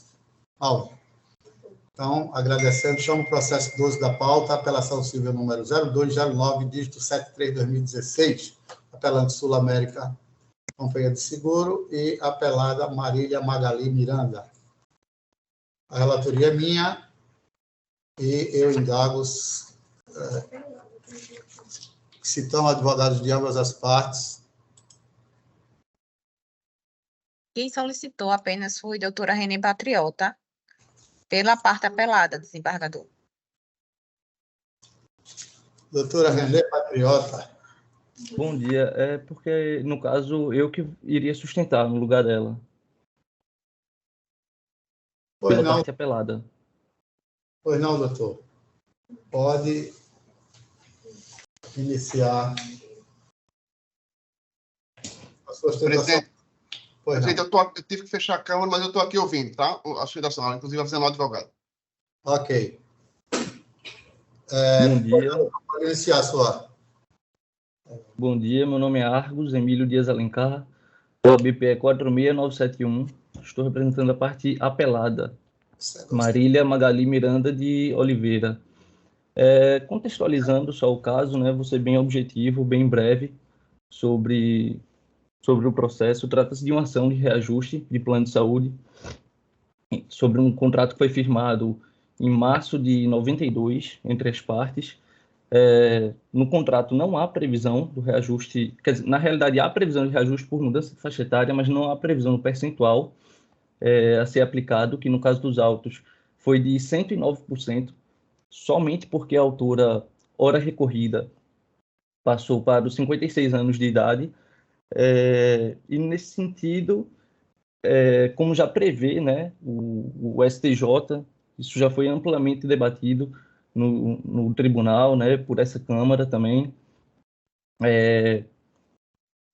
Então, agradecendo, chamo o processo 12 da pauta, apelação civil número 0209, dígito 73/2016, apelante Sul América Companhia de Seguro, e apelada Marília Magali Miranda. A relatoria é minha e eu indago, citando advogados de ambas as partes. Quem solicitou apenas foi a doutora Renê Patriota, pela parte apelada, desembargador. Doutora Renê Patriota. Bom dia. É porque, no caso, eu que iria sustentar no lugar dela. Pois Pela não. parte apelada. Pois não, doutor. Pode iniciar a sustentação. Presidente, eu tive que fechar a câmera, mas eu estou aqui ouvindo, tá? A sustentação, inclusive avisando o advogado. Ok. Bom dia. Pode iniciar a sua. Bom dia, meu nome é Argos Emílio Dias Alencar, o ABP é 46971, estou representando a parte apelada, Marília Magali Miranda de Oliveira. Contextualizando só o caso, né, vou ser bem objetivo, bem breve, sobre o processo. Trata-se de uma ação de reajuste de plano de saúde, sobre um contrato que foi firmado em março de 92, entre as partes. No contrato não há previsão do reajuste, quer dizer, na realidade há previsão de reajuste por mudança de faixa etária, mas não há previsão do percentual a ser aplicado, que no caso dos autos foi de 109%, somente porque a autora, hora recorrida, passou para os 56 anos de idade, e nesse sentido, como já prevê, né, o STJ, isso já foi amplamente debatido no tribunal, né, por essa Câmara também,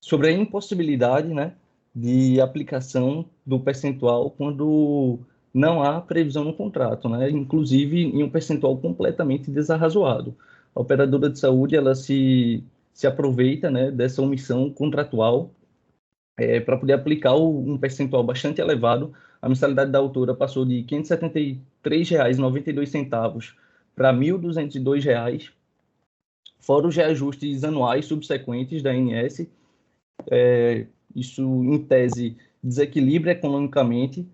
sobre a impossibilidade, né, de aplicação do percentual quando não há previsão no contrato, né, inclusive em um percentual completamente desarrazoado. A operadora de saúde, ela se aproveita, né, dessa omissão contratual para poder aplicar um percentual bastante elevado. A mensalidade da autora passou de R$ 573,92 para R$ 1.202, fora os reajustes anuais subsequentes da ANS. Isso, em tese, desequilibra economicamente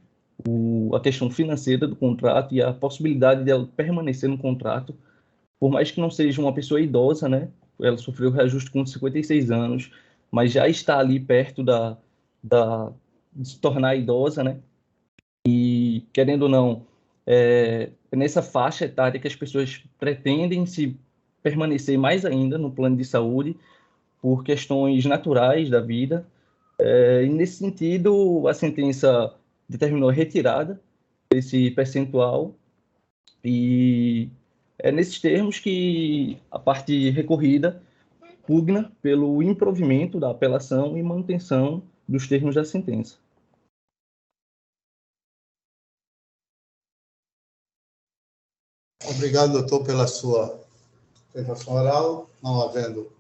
a questão financeira do contrato e a possibilidade de ela permanecer no contrato, por mais que não seja uma pessoa idosa, né? Ela sofreu reajuste com 56 anos, mas já está ali perto de se tornar idosa, né? E, querendo ou não, é nessa faixa etária que as pessoas pretendem se permanecer mais ainda no plano de saúde por questões naturais da vida. E, nesse sentido, a sentença determinou a retirada desse percentual e é nesses termos que a parte recorrida pugna pelo improvimento da apelação e manutenção dos termos da sentença. Obrigado, doutor, pela sua apresentação oral. Não havendo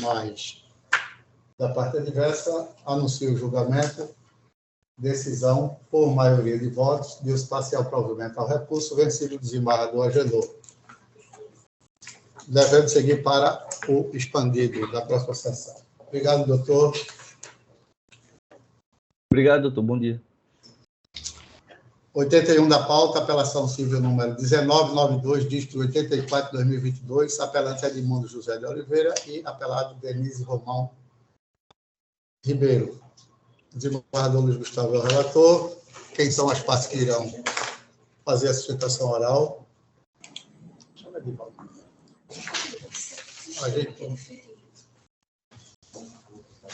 mais da parte adversa, anuncio o julgamento. Decisão por maioria de votos, deu-se parcial provimento ao recurso, vencido o desembargador agendou. Devendo seguir para o expandido da próxima sessão. Obrigado, doutor. Obrigado, doutor. Bom dia. 81 da pauta, apelação civil número 1992, dígito 84/2022, apelante Edmundo José de Oliveira e apelado Denise Romão Ribeiro. Desembargador Luiz Gustavo é o relator. Quem são as partes que irão fazer a sustentação oral?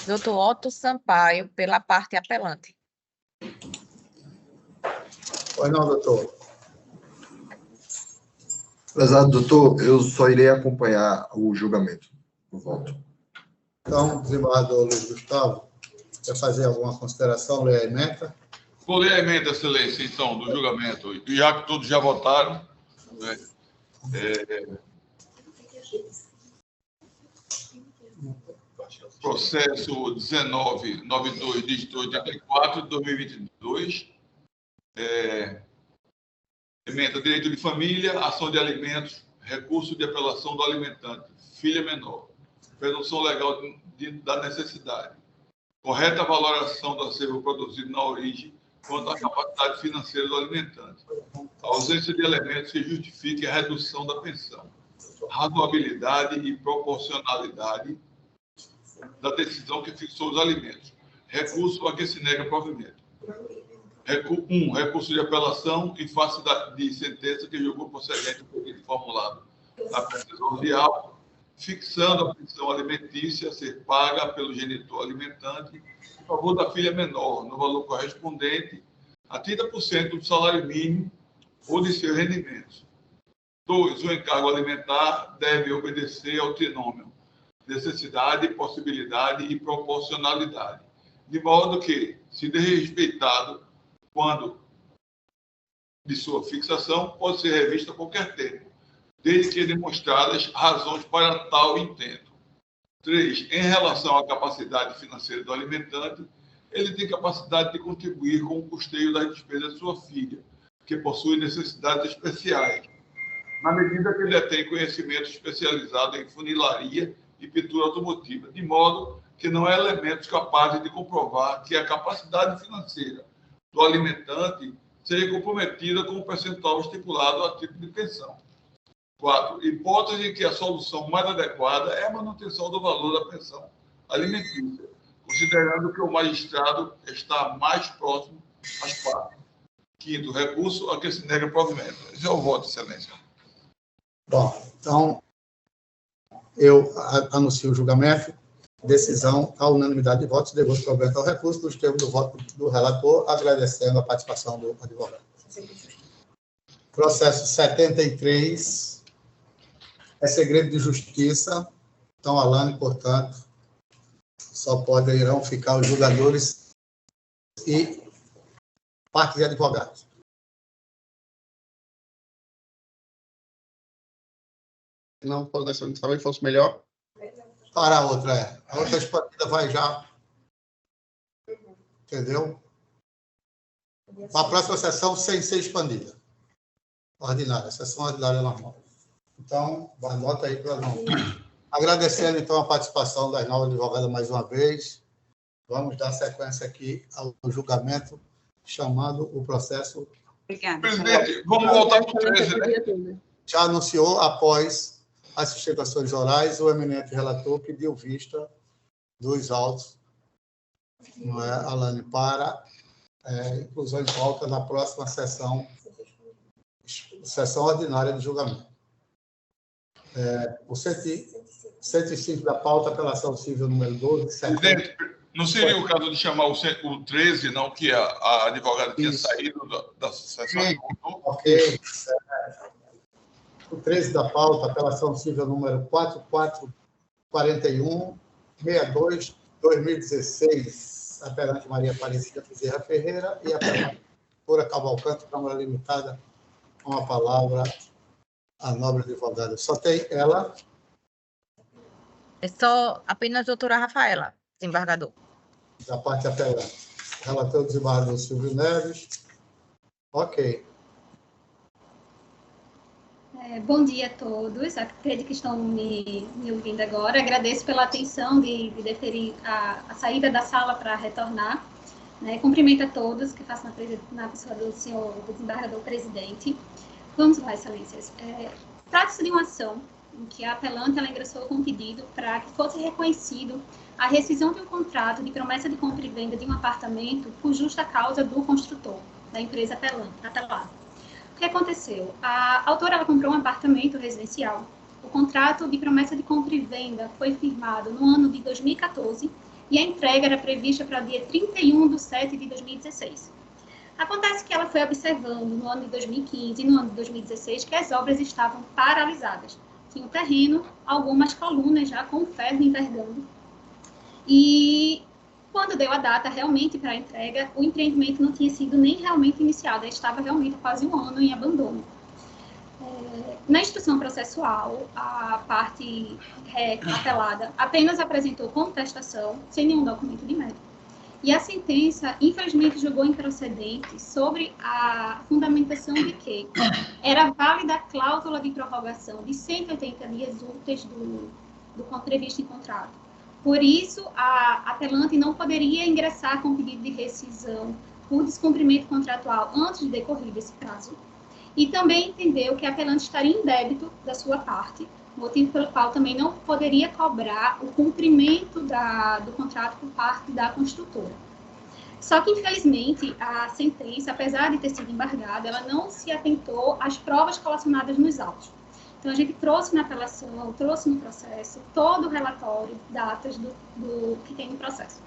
Doutor Otto Sampaio, pela parte apelante. Pois não, doutor. Prezado doutor, eu só irei acompanhar o julgamento. O voto. Então, desembargador Luiz Gustavo, quer fazer alguma consideração? Ler a ementa? Vou ler a emenda, excelência, então, do julgamento. Já que todos já votaram, né? Processo 1992, dígito 84, de 2022. Emenda direito de família, ação de alimentos, recurso de apelação do alimentante, filha menor, presunção legal da necessidade, correta valoração do acervo produzido na origem quanto à capacidade financeira do alimentante, a ausência de elementos que justifiquem a redução da pensão, razoabilidade e proporcionalidade da decisão que fixou os alimentos, recurso a que se nega provimento. Recurso de apelação em face de sentença que julgou procedente o pedido formulado na precisão real, fixando a pensão alimentícia a ser paga pelo genitor alimentante em favor da filha menor, no valor correspondente a 30% do salário mínimo ou de seus rendimentos. 2. O encargo alimentar deve obedecer ao trinômio necessidade, possibilidade e proporcionalidade, de modo que, se desrespeitado quando de sua fixação, pode ser revista a qualquer tempo, desde que demonstradas razões para tal intento. 3. Em relação à capacidade financeira do alimentante, ele tem capacidade de contribuir com o custeio das despesas de sua filha, que possui necessidades especiais, na medida que ele tem conhecimento especializado em funilaria e pintura automotiva, de modo que não há elementos capazes de comprovar que a capacidade financeira do alimentante seja comprometida com o percentual estipulado a título de pensão. 4. Hipótese em que a solução mais adequada é a manutenção do valor da pensão alimentícia, considerando que o magistrado está mais próximo às partes. 5. Recurso a que se nega provimento. Esse é o voto, Excelência. Bom, então, eu anuncio o julgamento. Decisão à unanimidade de votos, devolvo provimento ao recurso, nos termos do voto do relator, agradecendo a participação do advogado. Processo 73 é segredo de justiça, então, Alane, portanto, só irão ficar os julgadores e parte de advogados. Não, talvez fosse melhor. Para a outra, A outra expandida vai já. Entendeu? A próxima sessão sem ser expandida. Ordinária, sessão ordinária normal. Então, anota aí para nós. Agradecendo, então, a participação das novas advogadas mais uma vez. Vamos dar sequência aqui ao julgamento, chamando o processo. Obrigada. Presidente, vamos voltar para o 13, né? Já anunciou, após as sustentações orais, o eminente relator pediu vista dos autos, não é, Alane, para inclusão em pauta na próxima sessão ordinária de julgamento. O 105 da pauta, apelação civil número 12. Presidente, não seria o caso de chamar o 13, não, que a advogada tinha saído da sessão? Sim, ok. O 13 da pauta, apelação civil número 4441-62-2016, apelante Maria Aparecida Bezerra Ferreira e apelante Cora Cavalcante, Câmara Limitada, com a palavra a nobre advogada. Só tem ela? É só apenas a doutora Rafaela, desembargador. Da parte apelante. Relator, desembargador Silvio Neves. Ok. Bom dia a todos. Acredito que estão me ouvindo agora. Agradeço pela atenção de deferir a saída da sala para retornar. Cumprimento a todos que faço na pessoa do senhor do desembargador presidente. Vamos lá, excelências. Trata-se de uma ação em que a apelante ela ingressou com um pedido para que fosse reconhecido a rescisão de um contrato de promessa de compra e venda de um apartamento por justa causa do construtor, da empresa apelada. O que aconteceu? A autora ela comprou um apartamento residencial. O contrato de promessa de compra e venda foi firmado no ano de 2014 e a entrega era prevista para o dia 31/7/2016. Acontece que ela foi observando no ano de 2015 e no ano de 2016 que as obras estavam paralisadas. Tinha o terreno, algumas colunas já com ferro envergando. E quando deu a data realmente para a entrega, o empreendimento não tinha sido nem realmente iniciado, estava realmente há quase um ano em abandono. Na instrução processual, a parte apelada apenas apresentou contestação, sem nenhum documento de mérito. E a sentença, infelizmente, julgou improcedente sobre a fundamentação de que era válida a cláusula de prorrogação de 180 dias úteis do previsto em contrato. Por isso, a apelante não poderia ingressar com pedido de rescisão por descumprimento contratual antes de decorrido esse prazo. E também entendeu que a apelante estaria em débito da sua parte, motivo pelo qual também não poderia cobrar o cumprimento do contrato por parte da construtora. Só que, infelizmente, a sentença, apesar de ter sido embargada, ela não se atentou às provas colacionadas nos autos. Então, a gente trouxe na apelação, trouxe no processo, todo o relatório, datas do que tem no processo.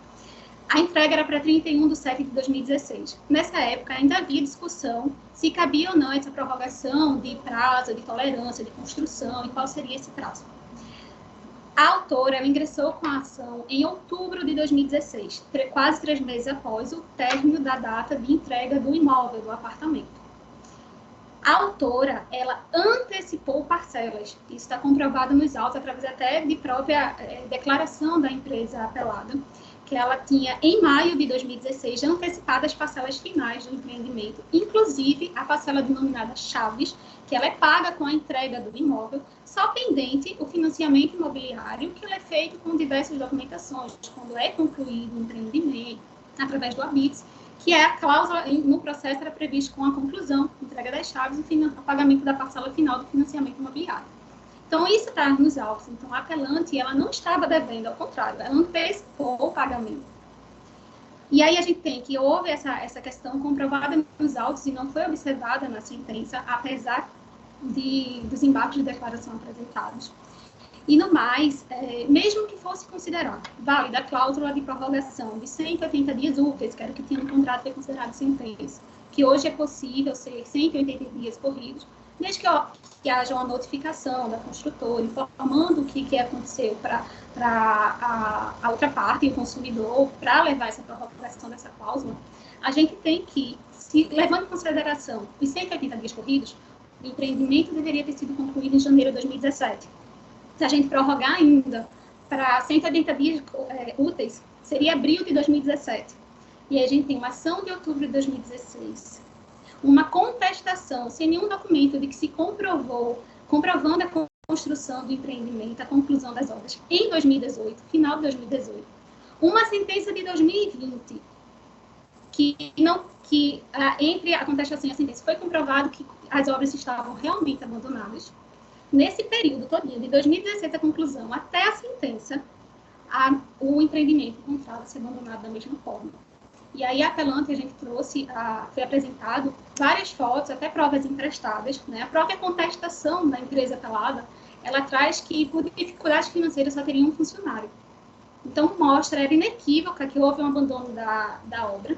A entrega era para 31 de setembro de 2016. Nessa época, ainda havia discussão se cabia ou não essa prorrogação de prazo, de tolerância, de construção, e qual seria esse prazo. A autora ela ingressou com a ação em outubro de 2016, quase 3 meses após o término da data de entrega do imóvel, do apartamento. A autora, ela antecipou parcelas. Isso está comprovado nos autos, através até de própria declaração da empresa apelada, que ela tinha, em maio de 2016, já antecipado as parcelas finais do empreendimento, inclusive a parcela denominada Chaves, que ela é paga com a entrega do imóvel, só pendente o financiamento imobiliário, que ele é feito com diversas documentações, quando é concluído o empreendimento, através do ABITS, que é a cláusula, no processo era previsto com a conclusão, entrega das chaves e o pagamento da parcela final do financiamento imobiliário. Então, isso está nos autos. Então, a apelante, ela não estava devendo, ao contrário, ela antecipou o pagamento. E aí a gente tem que houve essa questão comprovada nos autos e não foi observada na sentença, apesar dos embargos de declaração apresentados. E no mais, mesmo que fosse considerado válida a cláusula de prorrogação de 180 dias úteis, que era o que tinha no contrato, foi considerado sentença, que hoje é possível ser 180 dias corridos, desde que haja uma notificação da construtora informando o que aconteceu para a outra parte, o consumidor, para levar essa prorrogação dessa cláusula, a gente tem que, levando em consideração os 180 dias corridos, o empreendimento deveria ter sido concluído em janeiro de 2017. Se a gente prorrogar ainda para 180 dias úteis, seria abril de 2017. E aí a gente tem uma ação de outubro de 2016, uma contestação sem nenhum documento de que se comprovando a construção do empreendimento, a conclusão das obras em 2018, final de 2018. Uma sentença de 2020, entre a contestação e a sentença foi comprovado que as obras estavam realmente abandonadas. Nesse período todinho, de 2016 a conclusão até a sentença, o empreendimento encontrava ser abandonado da mesma forma. E aí, a apelante, a gente trouxe, foi apresentado várias fotos, até provas emprestadas, né? A própria contestação da empresa apelada, ela traz que, por dificuldades financeiras, só teria um funcionário. Então, era inequívoca que houve um abandono da obra.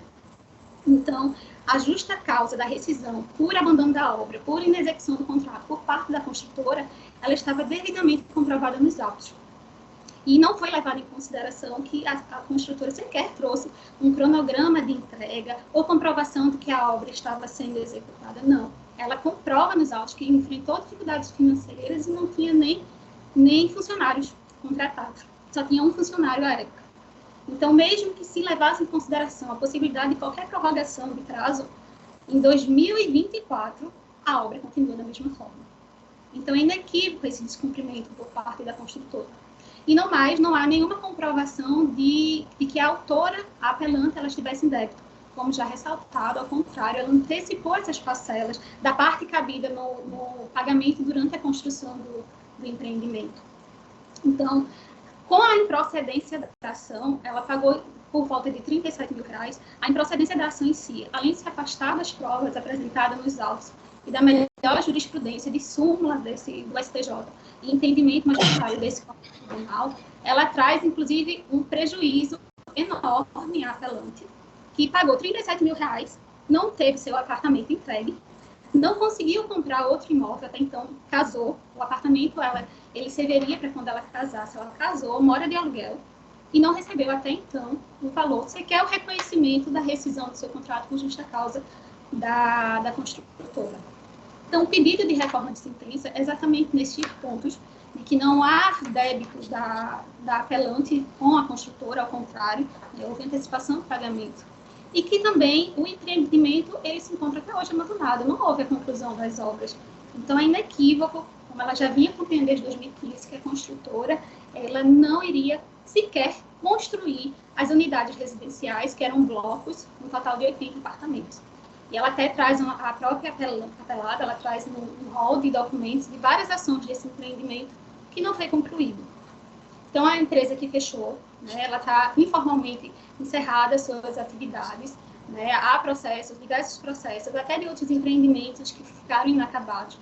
Então, a justa causa da rescisão por abandono da obra, por inexecução do contrato por parte da construtora, ela estava devidamente comprovada nos autos. E não foi levado em consideração que a construtora sequer trouxe um cronograma de entrega ou comprovação de que a obra estava sendo executada. Não. Ela comprova nos autos que enfrentou dificuldades financeiras e não tinha nem funcionários contratados. Só tinha um funcionário à época. Então, mesmo que se levasse em consideração a possibilidade de qualquer prorrogação de prazo, em 2024, a obra continua da mesma forma. Então, é inequívoco esse descumprimento por parte da construtora. E não há nenhuma comprovação de que a autora, a apelante, ela estivesse em débito. Como já ressaltado, ao contrário, ela antecipou essas parcelas da parte cabida no pagamento durante a construção do empreendimento. Então, com a improcedência da ação, ela pagou por volta de R$37 mil. A improcedência da ação em si, além de se afastar das provas apresentadas nos autos e da melhor jurisprudência de súmula do STJ e entendimento majoritário desse tribunal, ela traz, inclusive, um prejuízo enorme à apelante, que pagou R$37 mil, não teve seu apartamento entregue, não conseguiu comprar outro imóvel, até então casou, o apartamento ele serviria para quando ela casasse, ela casou, mora de aluguel, e não recebeu até então o valor, sequer o reconhecimento da rescisão do seu contrato por justa causa da construtora. Então, o pedido de reforma de sentença é exatamente nesses pontos, de que não há débitos da apelante com a construtora, ao contrário, houve antecipação do pagamento. E que também o empreendimento ele se encontra até hoje abandonado, não houve a conclusão das obras. Então, é inequívoco, como ela já vinha compreender desde 2015, que a construtora ela não iria sequer construir as unidades residenciais, que eram blocos, um total de 80 apartamentos. E ela até traz, a própria apelada, ela traz um rol de documentos de várias ações desse empreendimento que não foi concluído. Então, a empresa que fechou, né, ela está informalmente encerrada suas atividades, né, há processos, diversos processos, até de outros empreendimentos que ficaram inacabados,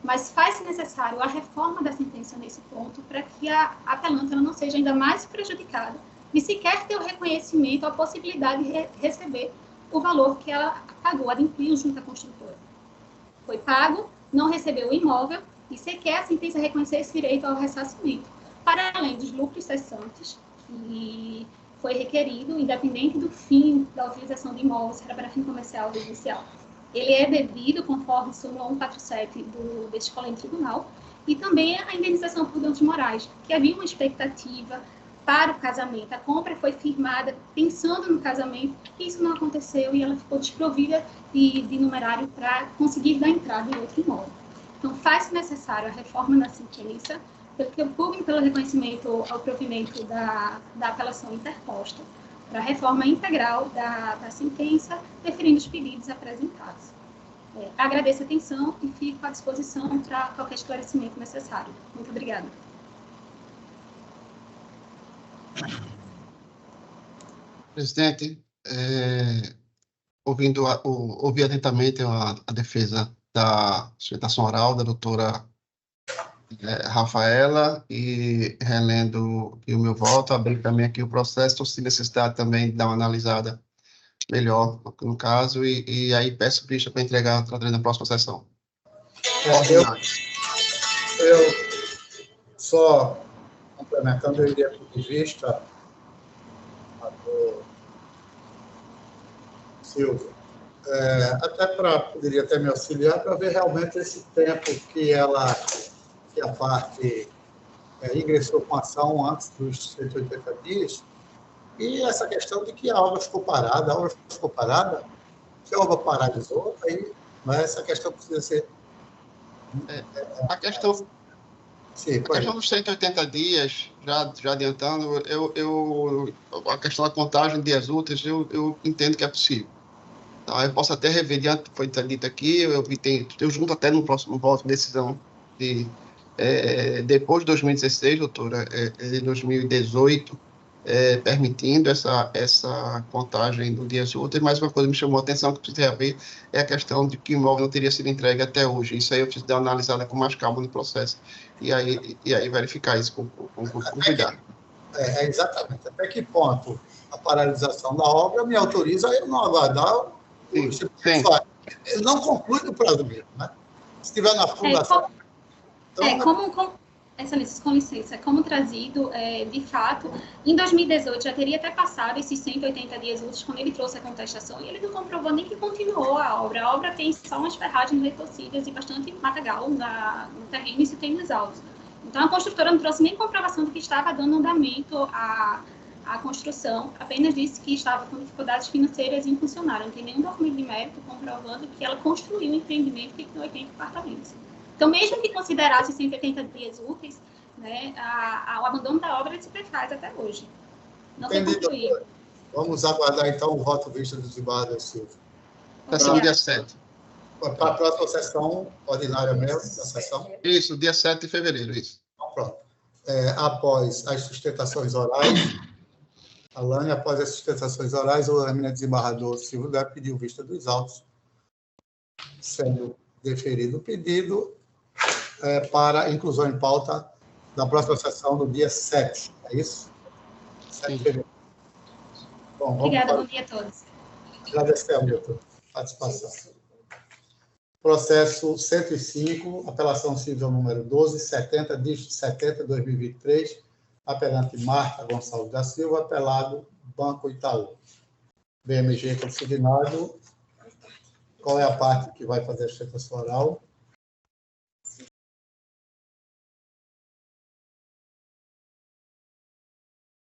mas faz-se necessário a reforma da sentença nesse ponto para que a apelante não seja ainda mais prejudicada e sequer ter o reconhecimento, a possibilidade de receber o valor que ela pagou, adimpliu junto à construtora. Foi pago, não recebeu o imóvel e sequer a sentença reconhecer esse direito ao ressarcimento, para além dos lucros cessantes, que foi requerido, independente do fim da utilização de imóveis para fim comercial ou residencial. Ele é devido, conforme súmula 147 deste colega tribunal, e também a indenização por danos morais, que havia uma expectativa para o casamento. A compra foi firmada pensando no casamento, e isso não aconteceu, e ela ficou desprovida de numerário para conseguir dar entrada em outro imóvel. Então, faz-se necessário a reforma na sentença, pelo reconhecimento ao provimento da apelação interposta, para a reforma integral da sentença, deferindo os pedidos apresentados. Agradeço a atenção e fico à disposição para qualquer esclarecimento necessário. Muito obrigada. Presidente, ouvi atentamente a defesa da sustentação oral da doutora Rafaela, e relendo aqui o meu voto, abri também aqui o processo, se necessidade também de dar uma analisada melhor no caso, e aí peço ficha para entregar na próxima sessão. Eu só complementando, eu iria pedir vista do Silvio, poderia até me auxiliar para ver realmente esse tempo que a parte ingressou com ação antes dos 180 dias, e essa questão de que a obra ficou parada, se a obra paralisou, aí essa questão precisa ser... A questão dos 180 dias, já adiantando, a questão da contagem de dias úteis, eu entendo que é possível. Então, eu posso até rever, diante do que foi dito aqui, eu junto até no próximo voto de decisão depois de 2016, doutora, de 2018, permitindo essa contagem do dias úteis, mas uma coisa me chamou a atenção que precisa ver é a questão de que o imóvel não teria sido entregue até hoje. Isso aí eu preciso dar uma analisada com mais calma no processo e aí verificar isso com cuidado. Exatamente. Até que ponto a paralisação da obra me autoriza a eu não aguardar o tipo de fato. Ele não conclui no prazo mesmo, né? Se estiver na fundação... Excelência, com licença, como trazido, de fato, em 2018 já teria até passado esses 180 dias úteis quando ele trouxe a contestação, e ele não comprovou nem que continuou a obra. A obra tem só umas ferragens retorcidas e bastante matagal no terreno e se tem nos altos. Então, a construtora não trouxe nem comprovação de que estava dando andamento à construção, apenas disse que estava com dificuldades financeiras em funcionar. Não tem nenhum documento de mérito comprovando que ela construiu um empreendimento que tem 80 apartamentos. Então, mesmo que considerasse 180 dias úteis, né, o abandono da obra se prefaz até hoje. Não foi concluído. Vamos aguardar, então, o voto visto do desembargador Silvio. Sessão dia 7. Para a próxima sessão ordinária mesmo, da sessão? Isso, dia 7 de fevereiro, isso. Então, pronto. Após as sustentações orais, Alane, após as sustentações orais, o eminente desembargador Silvio deve pedir vista dos autos, sendo deferido o pedido, para inclusão em pauta da próxima sessão do dia 7. É isso? 7 de fevereiro. Bom, obrigada, bom dia a todos. Agradecemos, doutor, a participação. Processo 105, apelação civil número 1270, dígito 70, 2023, apelante Marta Gonçalves da Silva, apelado Banco Itaú. BMG consignado. Qual é a parte que vai fazer a sustentação oral?